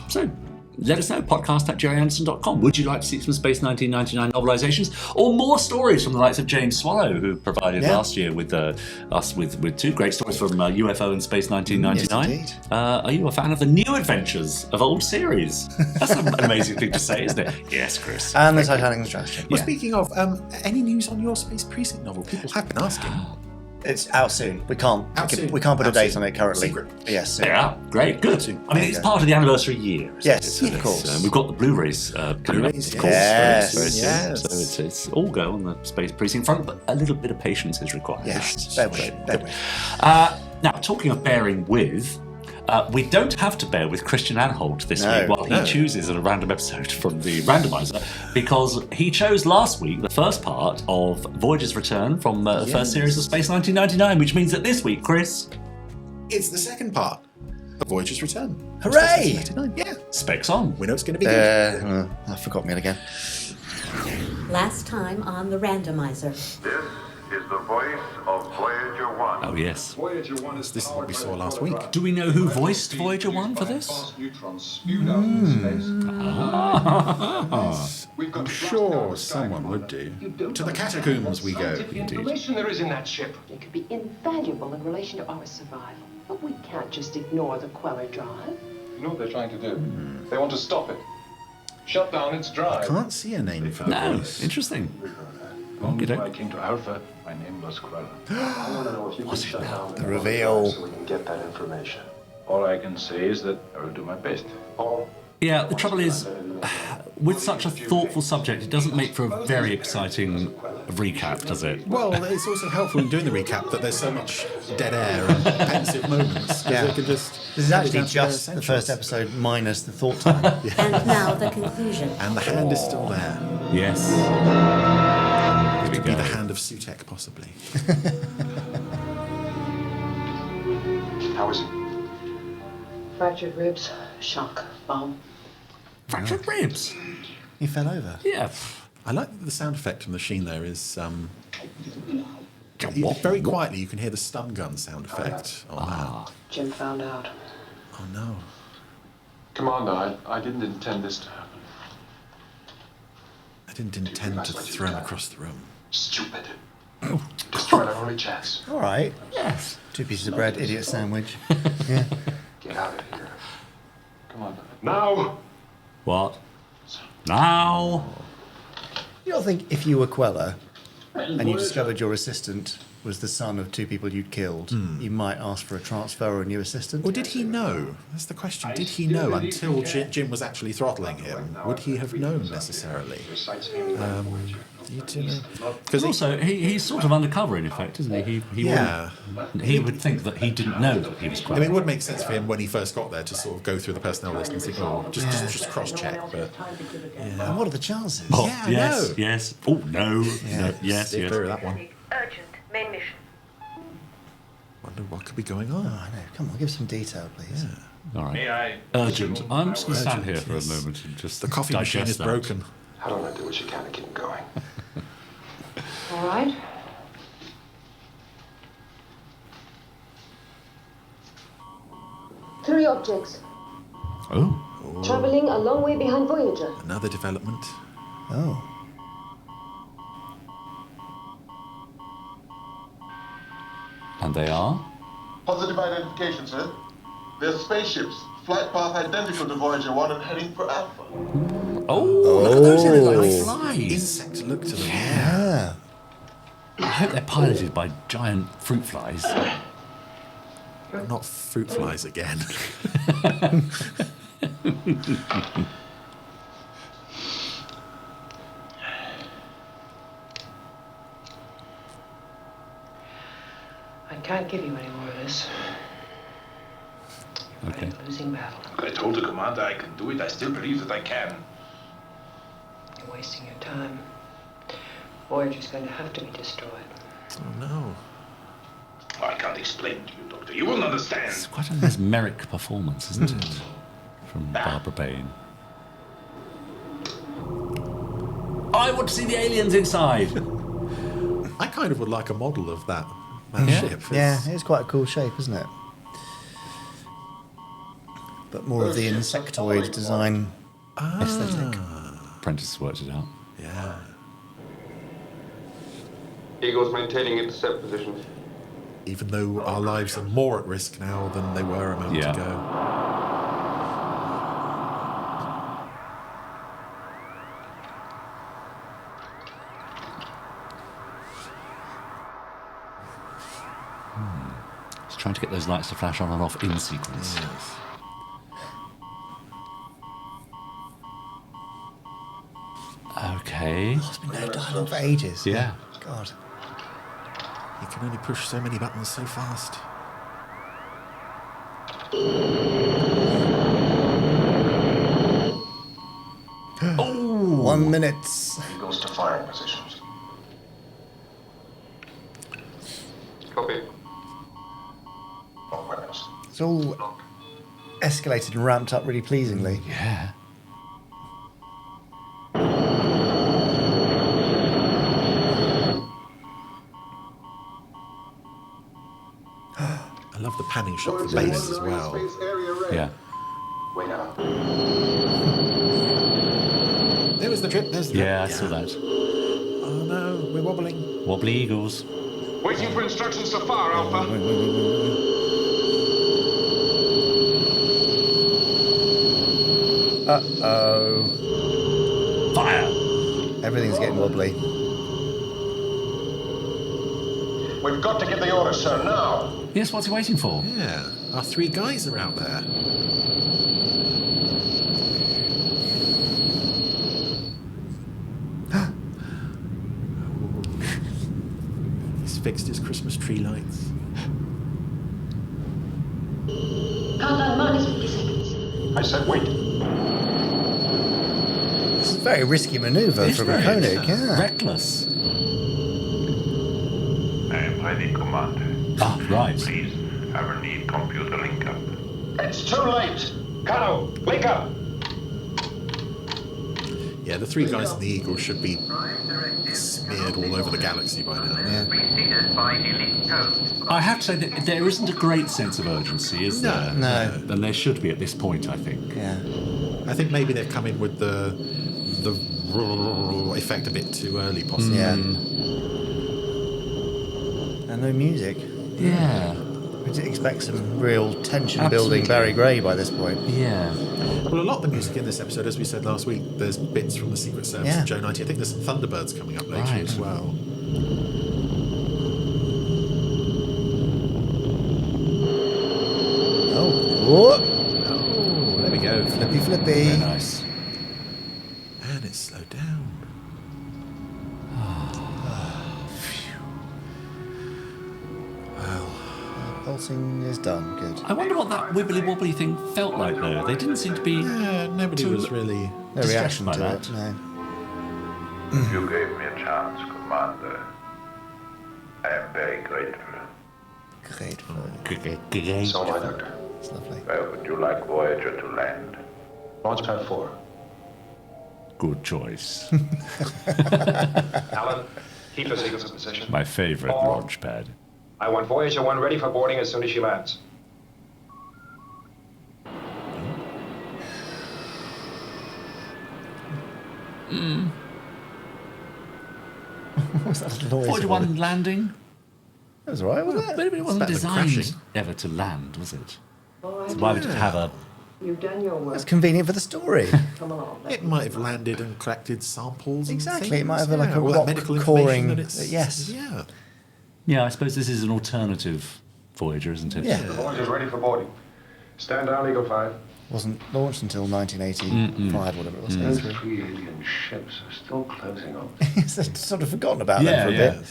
So let us know, podcast@gerryanderson.com. Would you like to see some Space 1999 novelizations or more stories from the likes of James Swallow, who provided last year with us with two great stories from UFO and Space 1999? Yes, indeed. Are you a fan of the new adventures of old series? That's an amazing thing to say, isn't it? Yes, Chris. And the Titanic Construction. Well, speaking of, any news on your Space Precinct novel? People have been asking. It's out soon. We can't put a date on it currently. Secret. Yes. Yeah, great, good. I mean, it's part of the anniversary year. Yes, of course. We've got the Blu-rays coming up, of course. Yes. So it's all go on the Space Precinct front, but a little bit of patience is required. Yes, bear with. Now, talking of bearing with, we don't have to bear with Christien Anholt this week while he chooses a random episode from the Randomiser, because he chose last week the first part of Voyager's Return from the first series of Space 1999, which means that this week, Chris... It's the second part of Voyager's Return. Hooray! Yeah. Specs on. We know it's going to be good. I forgot me again. Last time on the Randomiser. This is the voice of Voyager 1. Oh, yes. Voyager 1 is this is what we saw last week. Do we know who voiced Voyager 1 for this? I'm sure someone would do. To the catacombs we go. The information there is in that ship. It could be invaluable in relation to our survival. But we can't just ignore the Queller drive. You know what they're trying to do? They want to stop it. Shut down its drive. I can't see a name for the voice. Interesting. When I came to Alpha, my name was Queller. I want to know if you can shut down The reveal. so we can get that information. All I can say is that I will do my best. Yeah, the trouble is, with such a thoughtful subject, it doesn't make for a very exciting recap, does it? Well, it's also helpful in doing the recap that there's so much dead air and pensive moments. Yeah. They can just This is actually just the first episode minus the thought time. And now the conclusion. And the hand is still there. Yes. It could be the hand of Sutek, possibly. How is he? Fractured ribs, shock, bomb. Fractured ribs? He fell over. Yeah. I like that the sound effect from the machine there is... very quietly, you can hear the stun gun sound effect. Oh, man. Jim found out. Oh, no. Commander, I didn't intend this to happen. I didn't intend to throw him across the room. Stupid. Destroyed our only chance. All right. Yes. 2 pieces of bread, idiot sandwich. Yeah. Get out of here. Come on. Now! What? Now? You don't think if you were Queller and you discovered your assistant was the son of 2 people you'd killed, you might ask for a transfer or a new assistant? Or did he know? That's the question. Did he know until Jim was actually throttling him? Would he have known necessarily? You do know. Because also, he's sort of undercover in effect, isn't he? He would think that he didn't know that he was Queller. I mean, it would make sense for him when he first got there to sort of go through the personnel list and think, just cross-check. But And what are the chances? Oh, yeah, yes, no. yes. Oh, no. No, yes, Stay yes. clear of that one. Urgent. Main mission. Wonder what could be going on. Oh, I know. Come on, give some detail, please. All right. May I? Urgent. I'm just going to stand here Urgent, for yes. a moment and just The coffee machine digest is that. broken. How do I do what you can to keep him going? All right. Three objects. Oh. Traveling a long way behind Voyager. Another development. Oh. And they are? Positive identification, sir. They're spaceships. Flight path identical to Voyager 1 and heading for Alpha. Oh, look at those like flies. Insect look to them. Yeah. I hope they're piloted by giant fruit flies. Not fruit flies again. I can't give you any more of this. Okay. You're losing battle. I told the commander I can do it. I still believe that I can. You're wasting your time. Voyager's going to have to be destroyed. Oh, no. I can't explain to you, Doctor. You wouldn't understand. It's quite a mesmeric performance, isn't it? From Barbara Bain. I want to see the aliens inside. I kind of would like a model of that ship. Yeah, it's quite a cool shape, isn't it? But more of the insectoid design aesthetic. Prentice worked it out. Yeah. Eagles maintaining intercept positions. Even though our lives are more at risk now than they were a moment ago. Just trying to get those lights to flash on and off in sequence. Yes. Okay. There's been no dialogue for ages. Yeah. God. You can only push so many buttons so fast. Oh, 1 minute. Eagles to firing positions. Copy. All weapons. It's all escalated and ramped up really pleasingly. Yeah. I love the panning shot for base as well. Yeah. Wait out. There was the trip. There's the trip. Yeah, I saw that. Oh no, we're wobbling. Wobbly eagles. Waiting for instructions to fire, Alpha. Uh-oh. Fire! Everything's getting wobbly. We've got to get the order, sir, now. Yes, what's he waiting for? Yeah, our 3 guys are out there. fixed its Christmas tree lights. Countdown minus 50 seconds. I said wait. This is a very risky manoeuvre from a Koenig, yeah. Reckless. I am ready, Commander. Ah, right. Please, I will need computer link up. It's too late. Carlo, wake up. Yeah, the 3 guys in the Eagle should be smeared all over the galaxy by now. Yeah. I have to say that there isn't a great sense of urgency, is there? No. And there should be at this point, I think. Yeah. I think maybe they've come in with the effect a bit too early, possibly. Yeah. And no music. Yeah. We did expect some real tension building Barry Gray by this point. Yeah. Well, a lot of the music in this episode, as we said last week, there's bits from the Secret Service and Joe 90. I think there's some Thunderbirds coming up later as well. Oh, there we go. Flippy. Very nice. And it's slowed down. Pulsing is done. Good. I wonder what that wibbly-wobbly thing felt like, though. They didn't seem to be... Yeah, nobody was really... No reaction by to that. it, no. You gave me a chance, Commander. I am very grateful. Grateful. So, my doctor. It's lovely. Where would you like Voyager to land? Launch pad 4. Good choice. Alan, keep the sequence in position. My favourite launch pad. I want Voyager 1 ready for boarding as soon as she lands. What's that noise? Voyager 1 landing? That was alright, wasn't it? Maybe it wasn't better than designed crashing. ever to land, was it? Oh, So why would it have a... You've done your work. It's convenient for the story. Come along. It might have landed and collected samples. Exactly, And it might have things. like a All that rock medical coring. information that it's, Yes. Yeah. Yeah, I suppose this is an alternative Voyager, isn't it? Yeah. Voyager's ready for boarding. Stand down, Eagle 5. Wasn't launched until 1985, whatever it was. Those 3 alien ships are still closing on. Yes, they've sort of forgotten about them for a bit.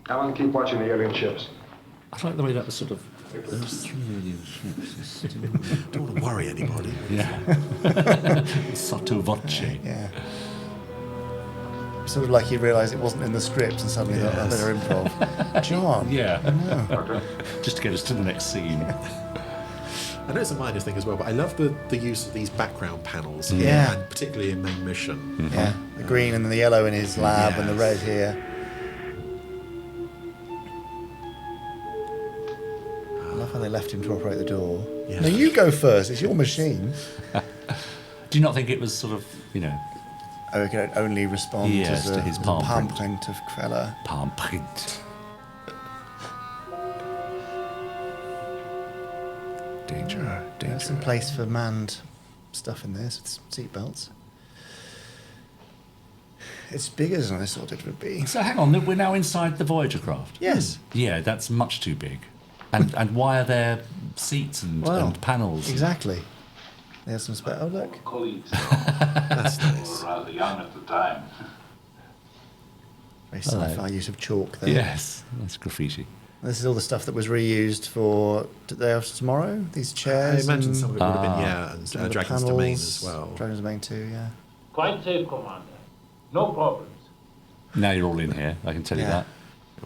Alan, keep watching the alien ships. I like the way that was sort of... Those 3 alien ships. Don't want to worry anybody. Yeah. Sotto voce. Yeah. Sort of like he realised it wasn't in the script and suddenly thought, I better improv. John. Yeah. Doctor. Just to get us to the next scene. I know it's a minor thing as well, but I love the use of these background panels. Yeah. And particularly in Main Mission. Yeah. The green and the yellow in his lab and the red here. I love how they left him to operate the door. Yeah. No, you go first. It's your machine. Do you not think it was sort of, you know... Oh, it can only respond Yes, to to his the palm palm print. print of Krella. Palm print. Danger. There's some place for manned stuff in this with seatbelts. It's bigger than I thought it would be. So hang on, we're now inside the Voyager craft? Yes. Yeah, that's much too big. And why are there seats and panels? Exactly. There's some spare. Oh, look. Colleagues That's nice. were rather young at the time. Very sci-fi use of chalk there. Yes, that's graffiti. This is all the stuff that was reused for Day After Tomorrow. These I chairs. imagine and some of it would have been, and some of the Dragon's panels. Domain as well. Dragon's Domain too, yeah. Quite safe, Commander. No problems. Now you're all in here, I can tell you that.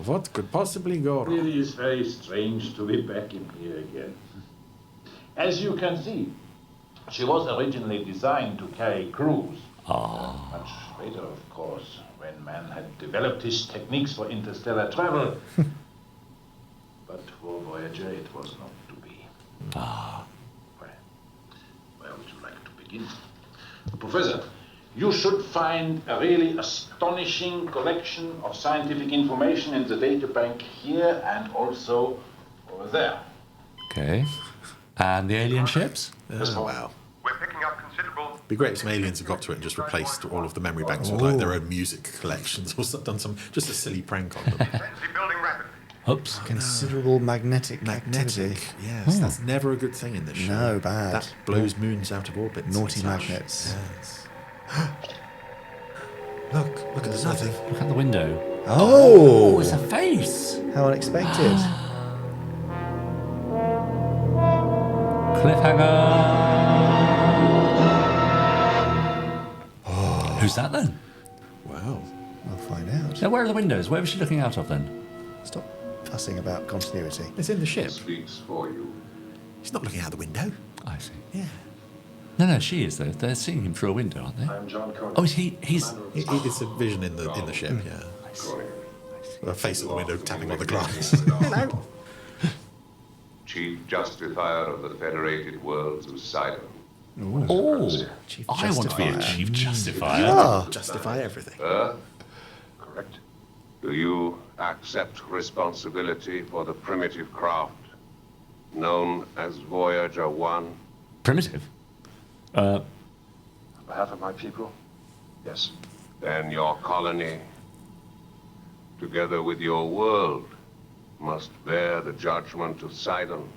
What could possibly go wrong? It is very strange to be back in here again. As you can see, she was originally designed to carry crews. Much later, of course, when man had developed his techniques for interstellar travel. But for Voyager, it was not to be. Well, where would you like to begin? Professor, you should find a really astonishing collection of scientific information in the data bank here and also over there. Okay. And the alien ships? Oh, wow. We're picking up considerable... It'd be great if some aliens had got to it and just replaced all of the memory banks with like their own music collections or done some just a silly prank on them. building rapidly. Oops. Considerable magnetic activity. Yes, that's never a good thing in this show. No, bad. That blows moons out of orbit. Naughty magnets. Yes. Look at the nothing. Look at the window. Oh, it's a face. How unexpected. Cliffhanger. Who's that then? Wow. I'll find out. Now, where are the windows? Where was she looking out of then? Stop fussing about continuity. It's in the ship. Speaks for you. He's not looking out the window. I see. Yeah. No, she is. They're seeing him through a window, aren't they? I'm John Conan. Oh, he's... It's a vision in the ship, yeah. A face at the window tapping on the glass. Hello. Chief Justifier of the Federated Worlds of Sidon. Oh, I want to be a Chief Justifier. Yeah. Justify everything. Correct. Do you accept responsibility for the primitive craft known as Voyager 1? Primitive? On behalf of my people, yes. Then your colony, together with your world, must bear the judgment of Sidon.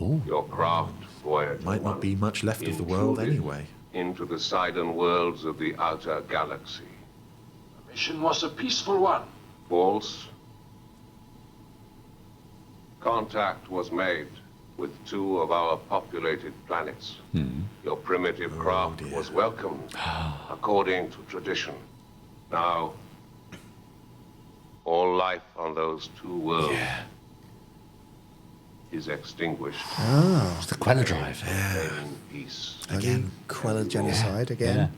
Ooh. Your craft, Voyager Might not be much left of the world anyway. Into the Sidon worlds of the outer galaxy. The mission was a peaceful one. False. Contact was made with 2 of our populated planets. Your primitive craft was welcomed according to tradition. Now, all life on those 2 worlds is extinguished. Oh. It's the Queller drive. In peace. Again. Queller genocide again. Yeah.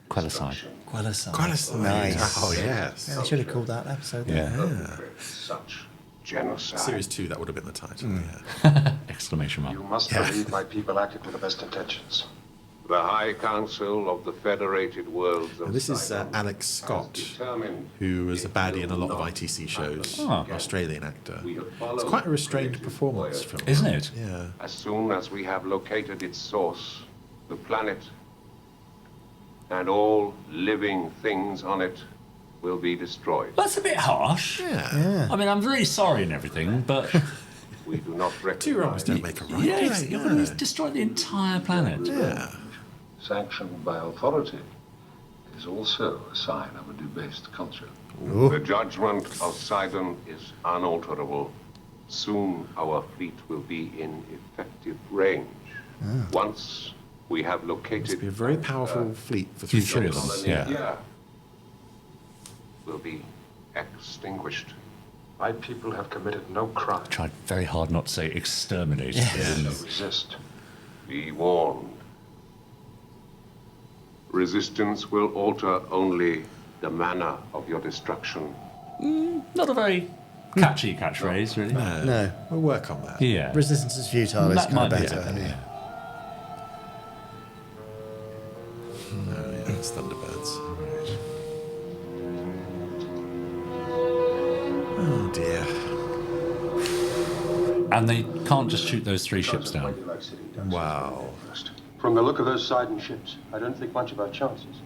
Quellercide. Quellercide. Nice. Oh, yes. Yeah, I should have called that episode. Yeah. Such genocide. Series 2, that would have been the title. Exclamation mark. You must believe my people acted with the best intentions. The High Council of the Federated Worlds of This is Sidon Alex Scott, determined who was a baddie in a lot of ITC shows. Australian actor. It's quite a restrained performance from him. Isn't it? Yeah. As soon as we have located its source, the planet, and all living things on it will be destroyed. That's a bit harsh. Yeah. I mean, I'm very sorry and everything, but... We do not recognize... 2 wrongs don't make a right. Yeah, you're going to destroy the entire planet. Yeah. Sanctioned by authority is also a sign of a debased culture. The judgment of Sidon is unalterable. Soon our fleet will be in effective range. Once we have located... Must be a very powerful fleet for 3 ships. Yeah. Will be extinguished. My people have committed no crime. Tried very hard not to say exterminate. Resist. Be warned. Resistance will alter only the manner of your destruction. Not a very catchy catchphrase, really. No. We'll work on that. Yeah. Resistance is futile is That kind of might be better. better, yeah. Oh, yeah, it's Thunderbirds. Oh, dear. And they can't just shoot those 3 ships down. Wow. From the look of those Sidon ships, I don't think much about chances.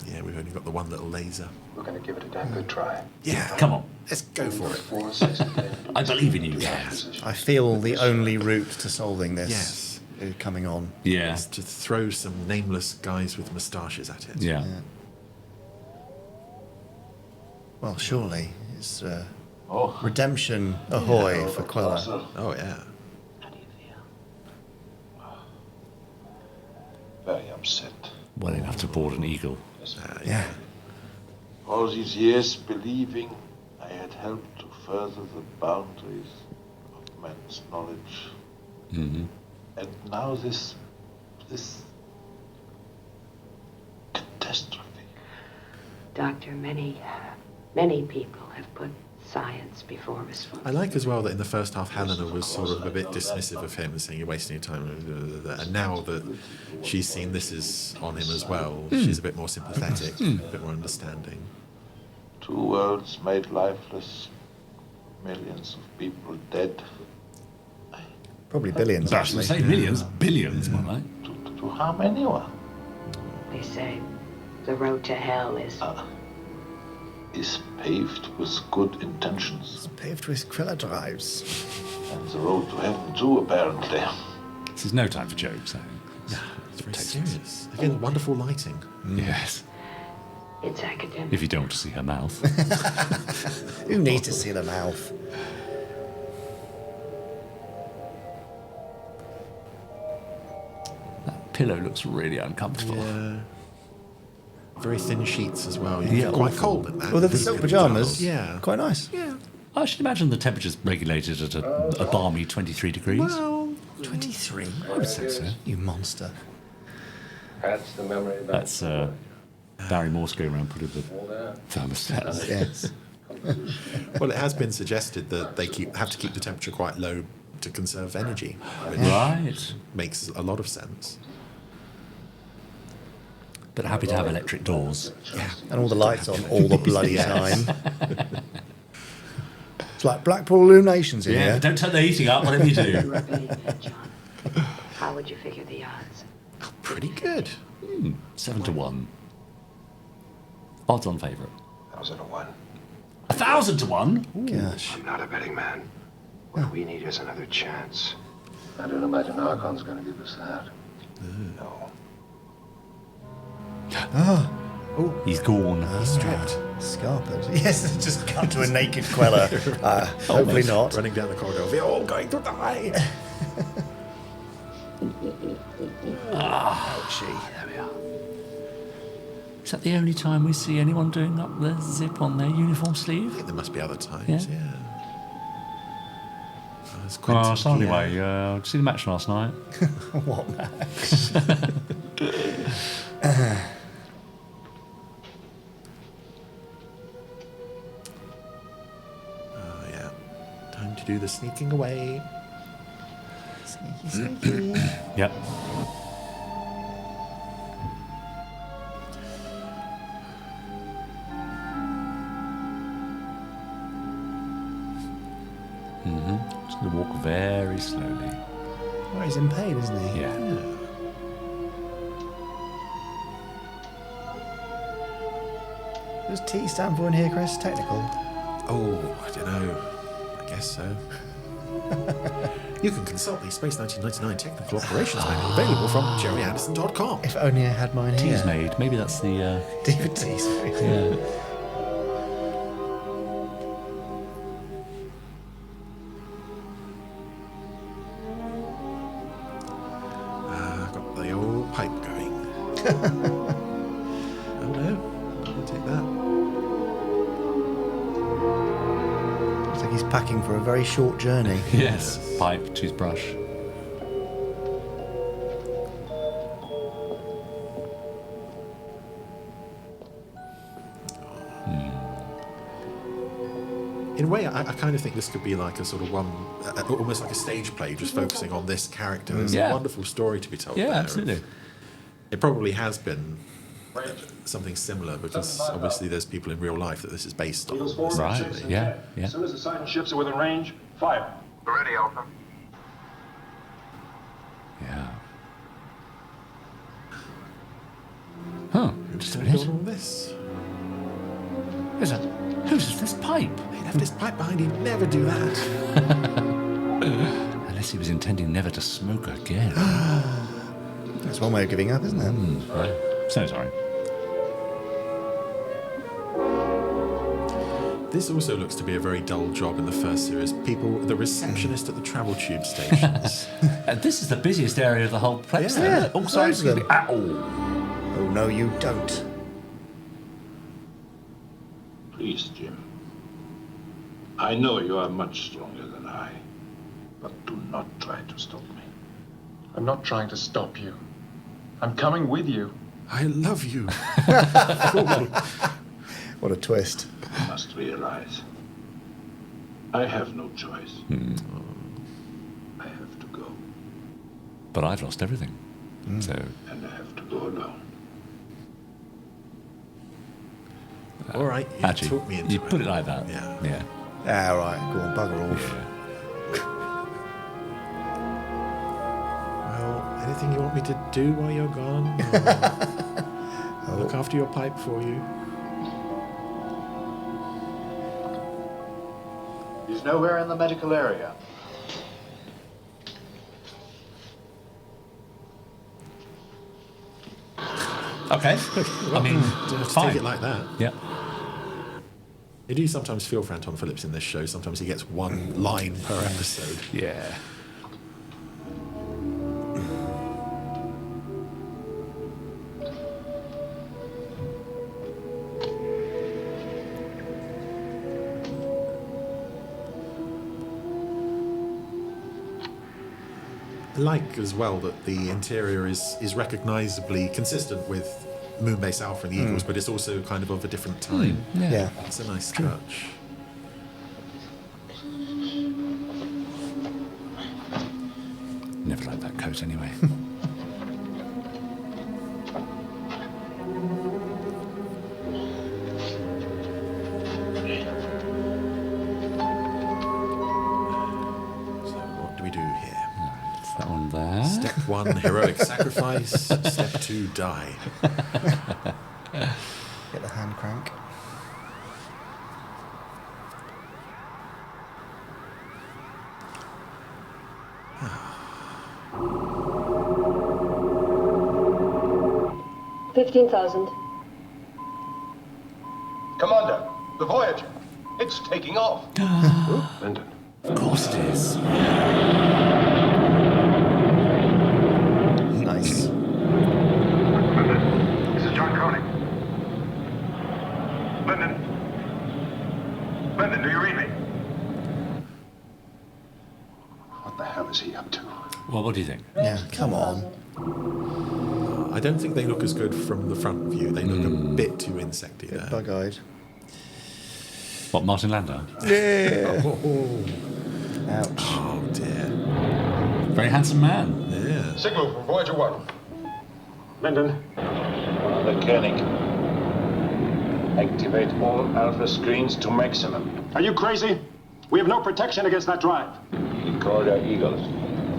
Yeah, we've only got the one little laser. We're going to give it a damn good try. Yeah. Come on. Let's go for it. I believe in you guys. I feel the only route to solving this is coming on. Yeah. Is to throw some nameless guys with moustaches at it. Yeah. Well, surely it's redemption ahoy for Queller. Oh, yeah. Very upset. Well enough to board an eagle. Yeah. All these years believing I had helped to further the boundaries of man's knowledge. Mm-hmm. And now this catastrophe. Doctor, many people have put science before misfortune. I like as well that in the first half Helena was sort of a bit dismissive of him and saying you're wasting your time, and now that she's seen this is on him as well, she's a bit more sympathetic, a bit more understanding. 2 worlds made lifeless, millions of people dead. Probably billions, I actually. say millions, billions, more like. To harm anyone. They say the road to hell is paved with good intentions. It's paved with Queller drives. And the road to heaven too, apparently. This is no time for jokes. Yeah, it's very serious. Again, wonderful lighting. Yes. It's academic. If you don't want to see her mouth. Who needs to see the mouth? That pillow looks really uncomfortable. Yeah. Very thin sheets as well. You get quite cold in that. Well, the silk pyjamas. Yeah. Quite nice. Yeah. I should imagine the temperature's regulated at a balmy 23 degrees. Well, 23. I would say so. You monster. That's the memory. That's Barry Morse going around putting the thermostat. Yes. Well, it has been suggested that they have to keep the temperature quite low to conserve energy. Which Right. makes a lot of sense. But happy to have electric doors. Yeah. And all the lights on all the bloody time. It's like Blackpool Illuminations in here. Don't turn the heating up, whatever you do. You are being fed, John. How would you figure the odds? Pretty good. 7-1. Odds on favourite. 1,000-1. 1,000-1? Gosh. I'm not a betting man. What we need is another chance. I don't imagine Archon's going to give us that. No. Oh, he's gone. He's stripped. Scarlet. Yes, just cut to a naked Queller. Hopefully not. Running down the corridor. We're all going to die. Ouchie. There we are. Is that the only time we see anyone doing up the zip on their uniform sleeve? I think there must be other times, yeah. So anyway, did you see the match last night? What match? Oh, yeah. Time to do the sneaking away. Sneaky, sneaky. Yep. Just going to walk very slowly. Well, he's in pain, isn't he? Yeah. Does T stand for in here, Chris? Technical? Oh, I don't know. I guess so. You can consult the Space 1999 Technical Operations Manual available from GerryAnderson.com. If only I had mine here. Tea's made. Maybe that's the... DVD's made. Yeah. Got the old pipe going. Oh no, I'll take that. Looks like he's packing for a very short journey. Yes. Pipe, toothbrush. In a way, I kind of think this could be like a sort of almost like a stage play, just focusing on this character. There's a wonderful story to be told there. Yeah, absolutely. It probably has been something similar because obviously there's people in real life that this is based on. Right, yeah. As soon as the sighted ships are within range, fire. Ready, Alpha. Yeah. Huh. Just build all this. Who's this pipe? He left his pipe behind. He'd never do that. Unless he was intending never to smoke again. That's one way of giving up, isn't it? Right. So sorry. This also looks to be a very dull job in the first series. The receptionist at the travel tube stations. And this is the busiest area of the whole place. Yeah. Oh, sorry. Excuse me. Oh, no, you don't. Please, Jim. I know you are much stronger than I, but do not try to stop me. I'm not trying to stop you. I'm coming with you. I love you. What a twist. You must realize, I have no choice. I have to go. But I've lost everything. So. And I have to go alone. All right, you Actually, talk me into you it. put it like that. Yeah. Yeah. All right, go on, bugger off. Well, anything you want me to do while you're gone? I'll look after your pipe for you. He's nowhere in the medical area. Okay. I mean, fine. Take it like that. Yeah. You do sometimes feel for Anton Phillips in this show. Sometimes he gets one line per episode. Yeah. I like as well that the interior is recognisably consistent with Moonbase Alpha and the Eagles, but it's also kind of a different time. Yeah. It's a nice touch. Never liked that coat anyway. That one there. Step 1, heroic sacrifice. Step 2, die. Get the hand crank. $15,000. Commander, the Voyager. It's taking off. Lyndon. Of course it is. Nice. Lyndon, this is John Koenig. Lyndon. Lyndon, do you read me? What the hell is he up to? Well, what do you think? Yeah, come on. I don't think they look as good from the front view. They look a bit too insecty there. Bug-eyed. What, Martin Landau? Yeah. Ouch. Oh, dear. Very handsome man. Yeah. Signal for Voyager 1. Lyndon. The Koenig. Activate all alpha screens to maximum. Are you crazy? We have no protection against that drive. Call your Eagles.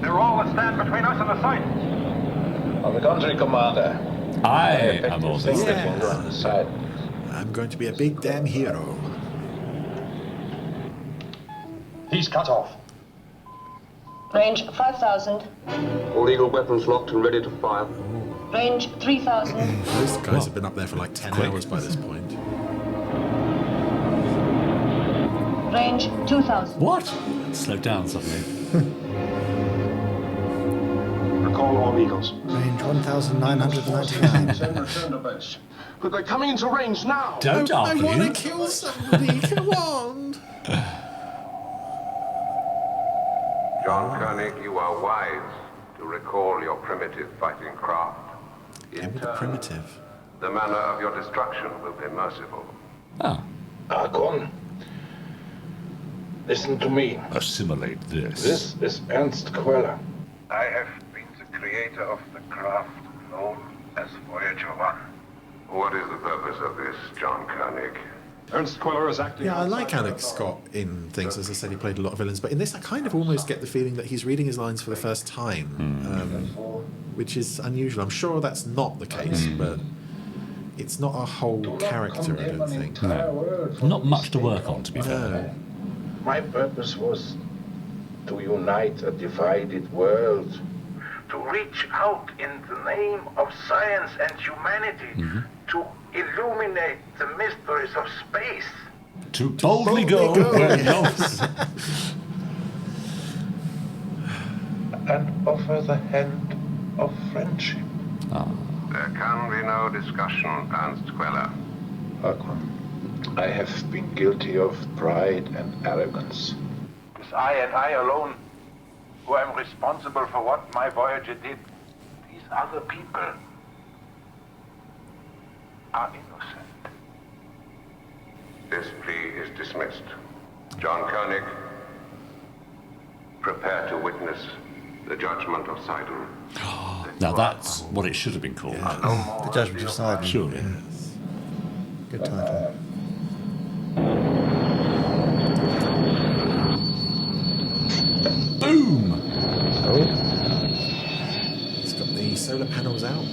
They're all that stand between us and the site. On the contrary, Commander. I am also on the side. I'm going to be a big damn hero. He's cut off. Range 5,000. All Eagle weapons locked and ready to fire. Range 3,000. Those guys have been up there for like 10 hours by this point. Range 2,000. What? Slow down suddenly. Recall all Eagles. Range 1,999. Return to base. But they're coming into range now. Don't I argue. want to kill somebody. Come on. John Koenig, you are wise to recall your primitive fighting craft. In turn, primitive. the manner of your destruction will be merciful. Ah. Argon. Listen to me. Assimilate this. This is Ernst Queller. I have been the creator of the craft known as Voyager 1. What is the purpose of this, John Koenig? Ernst Queller is acting. Yeah, I like Alex Scott in things. As I said, he played a lot of villains, but in this, I kind of almost get the feeling that he's reading his lines for the first time, which is unusual. I'm sure that's not the case, but it's not a whole character, I don't think. No. Not much to work on, to be fair. No. My purpose was to unite a divided world. To reach out in the name of science and humanity. To illuminate the mysteries of space. To boldly go where no. And offer the hand of friendship. There can be no discussion, Ernst Queller. Argon, I have been guilty of pride and arrogance. It's I and I alone who am responsible for what my Voyager did. These other people are innocent. This plea is dismissed. John Koenig, prepare to witness the judgment of Sidon. Now that's what it should have been called. The Judgment of Sidon. Surely. Yes. Good title. Boom! Oh. He's got the solar panels out.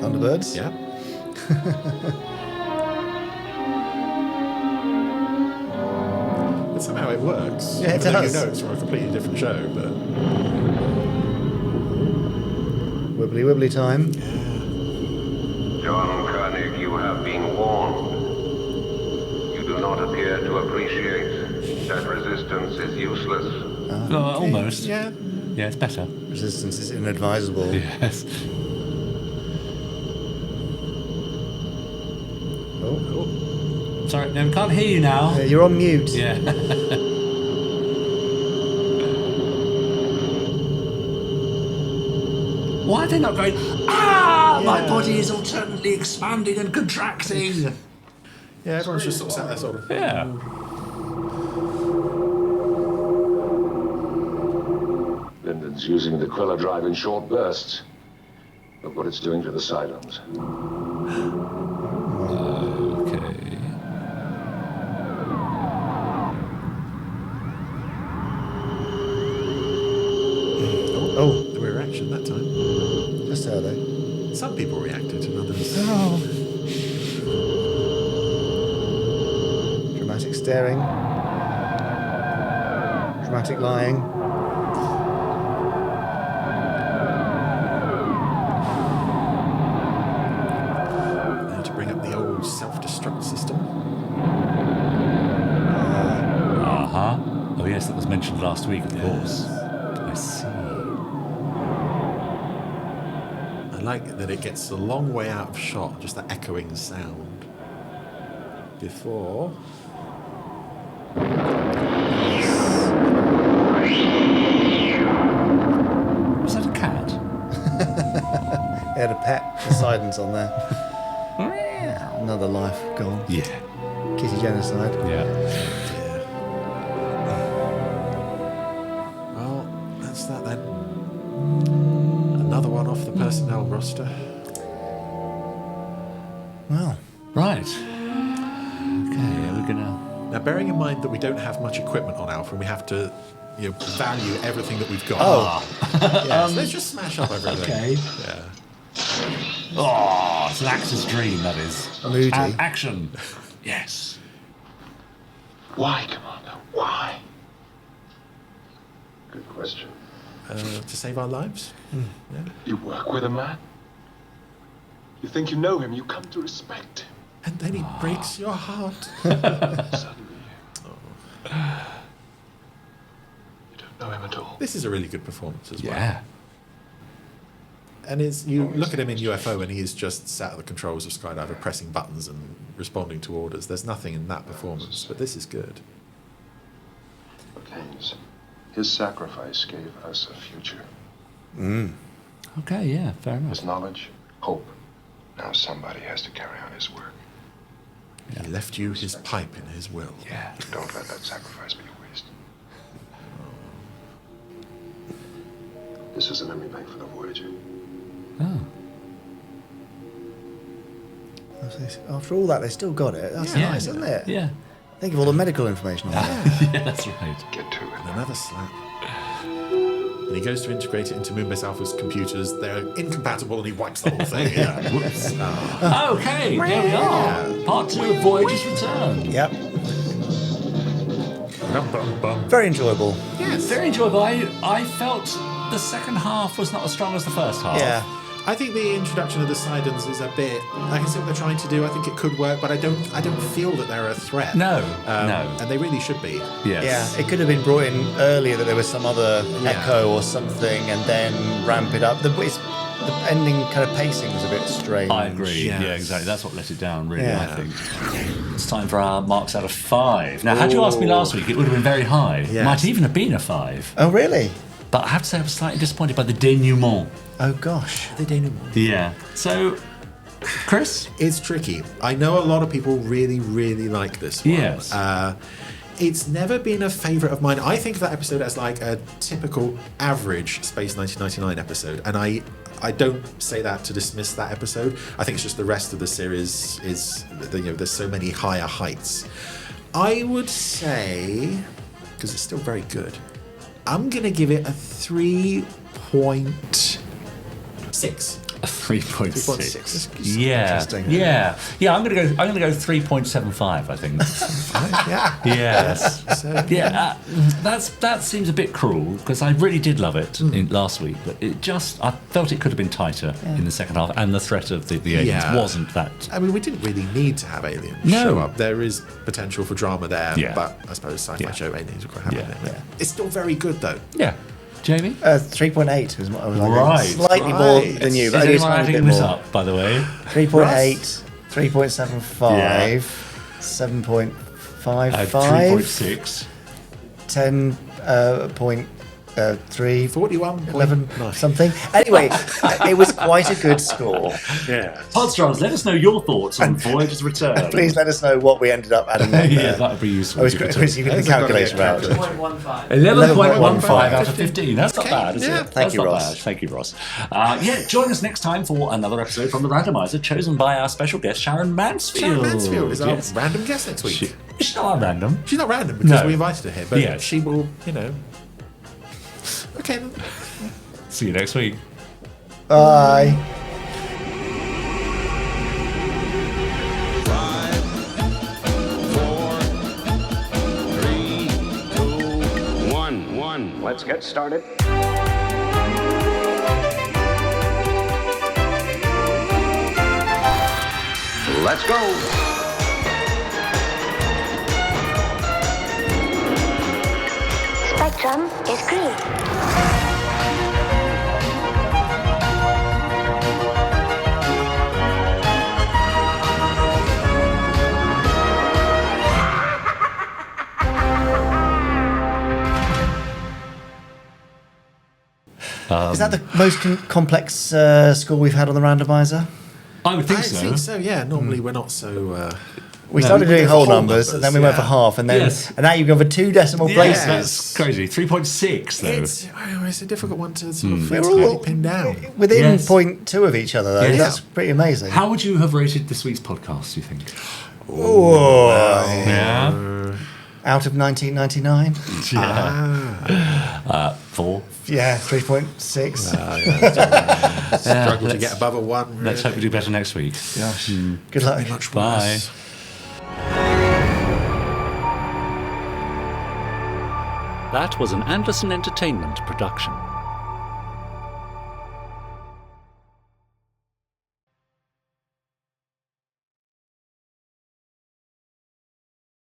Thunderbirds. Yeah. That's somehow it works. Yeah, it Even though does. you know it's from a completely different show, but... Wibbly wibbly time. John Koenig, you have been warned. You do not appear to appreciate that resistance is useless. Almost. Yeah. Yeah, it's better. Resistance is inadvisable. Yes. Oh. Sorry, no, we can't hear you now. You're on mute. Yeah. Why are they not going, my body is alternately expanding and contracting? Yeah, everyone's just sort of sat there sort of... Yeah. Linden's using the Queller drive in short bursts. Look what it's doing to the silos. Okay. Oh, the reaction that time. Just how though. Some people reacted and others... Oh. Dramatic staring. Dramatic lying. Now to bring up the old self-destruct system. Oh yes, that was mentioned last week, of course. I see. I like that it gets a long way out of shot, just that echoing sound. Before... Was that a cat? He had a pet. Poseidon's on there. Another life gone. Yeah. Kitty genocide. Yeah. Well, that's that then. Another one off the personnel roster. Well. Right. Okay, we're gonna... Now, bearing in mind that we don't have much equipment on Alpha and we have to value everything that we've got. Oh. Yeah, so let's just smash up everything. Okay. Yeah. Oh, it's an actor's dream, that is. Moody. And action. Yes. Why, Commander? Why? Good question. To save our lives? Yeah. You work with a man? You think you know him, you come to respect him. And then he breaks your heart. Suddenly, you don't know him at all. This is a really good performance as well. Yeah. And you look at him in UFO and he is just sat at the controls of Skydiver pressing buttons and responding to orders. There's nothing in that performance, but this is good. Haynes, his sacrifice gave us a future. Okay, yeah, fair enough. His knowledge, hope. Now somebody has to carry on his work. Yeah. He left you his pipe in his will. Yeah. Don't let that sacrifice be a waste. This is a memory bank for the Voyager. Oh. After all that, they still got it. That's nice, isn't it? Yeah. Think of all the medical information on that. Yeah, that's right. Get to it. And another slap. And he goes to integrate it into Moonbase Alpha's computers. They're incompatible and he wipes the whole thing. Yeah. Whoops. Okay, there we are. Part 2 of Voyager's Return. Yep. Very enjoyable. Yes. Very enjoyable. I felt the second half was not as strong as the first half. Yeah. I think the introduction of the Sidons is a bit. I can see what they're trying to do. I think it could work, but I don't feel that they're a threat. No, no, and they really should be. Yes. Yeah, it could have been brought in earlier that there was some other echo or something, and then ramp it up. The ending kind of pacing is a bit strange. I agree. Yes. Yeah, exactly. That's what let it down, really. Yeah. I think. It's time for our marks out of 5. Now, had you asked me last week, it would have been very high. Yes. Might even have been a 5. Oh, really? But I have to say, I was slightly disappointed by the denouement. Oh gosh, the denouement. Yeah. So, Chris? It's tricky. I know a lot of people really, really like this one. Yes. It's never been a favourite of mine. I think of that episode as like a typical average Space 1999 episode, and I don't say that to dismiss that episode. I think it's just the rest of the series is, there's so many higher heights. I would say, because it's still very good, I'm going to give it a 3.6. 3.6. Yeah. Interesting. Yeah. I'm going to go 3.75. I think. Yes. That seems a bit cruel because I really did love it last week, but I felt it could have been tighter in the second half, and the threat of the aliens wasn't that. I mean, we didn't really need to have aliens show up. There is potential for drama there, but I suppose sci-fi show aliens are quite happy. It's still very good though. Yeah. Jamie? 3.8 was what I was like. Right. Slightly more than you. Is anyone adding this up, by the way? 3.8, 3.75, 7.55, 3.6, 10.3, 41, 11, something. Anyway, it was quite a good score. Yeah. Podsterons, let us know your thoughts on Voyager's return. Please let us know what we ended up adding. That would be useful. Chris, you can the calculator out. 11.15 out of 15. That's not bad, is it? Thank you, Ross. Thank you, Ross. Join us next time for another episode from the Randomiser, chosen by our special guest, Sharon Mansfield. Sharon Mansfield is our random guest next week. She's not random. She's not random because we invited her here, but she will, Okay. See you next week. Bye. 5, 4, 3, 2, 1. Let's get started. Let's go. Spectrum is green. Is that the most complex score we've had on the randomizer? I would think I think so, yeah. Normally we're not so... we started doing whole numbers, and then we went for half, and then and now you've gone for 2 decimal places. That's crazy. 3.6 though. It's a difficult one to sort of entirely pin down. Within 0.2 of each other, though. Yes. That's pretty amazing. How would you have rated this week's podcast, do you think? Out of 1999? 4. Yeah, 3.6. Struggle to get above a 1. Really. Let's hope we do better next week. Gosh. Good luck. Much Bye. worse. That was an Anderson Entertainment production.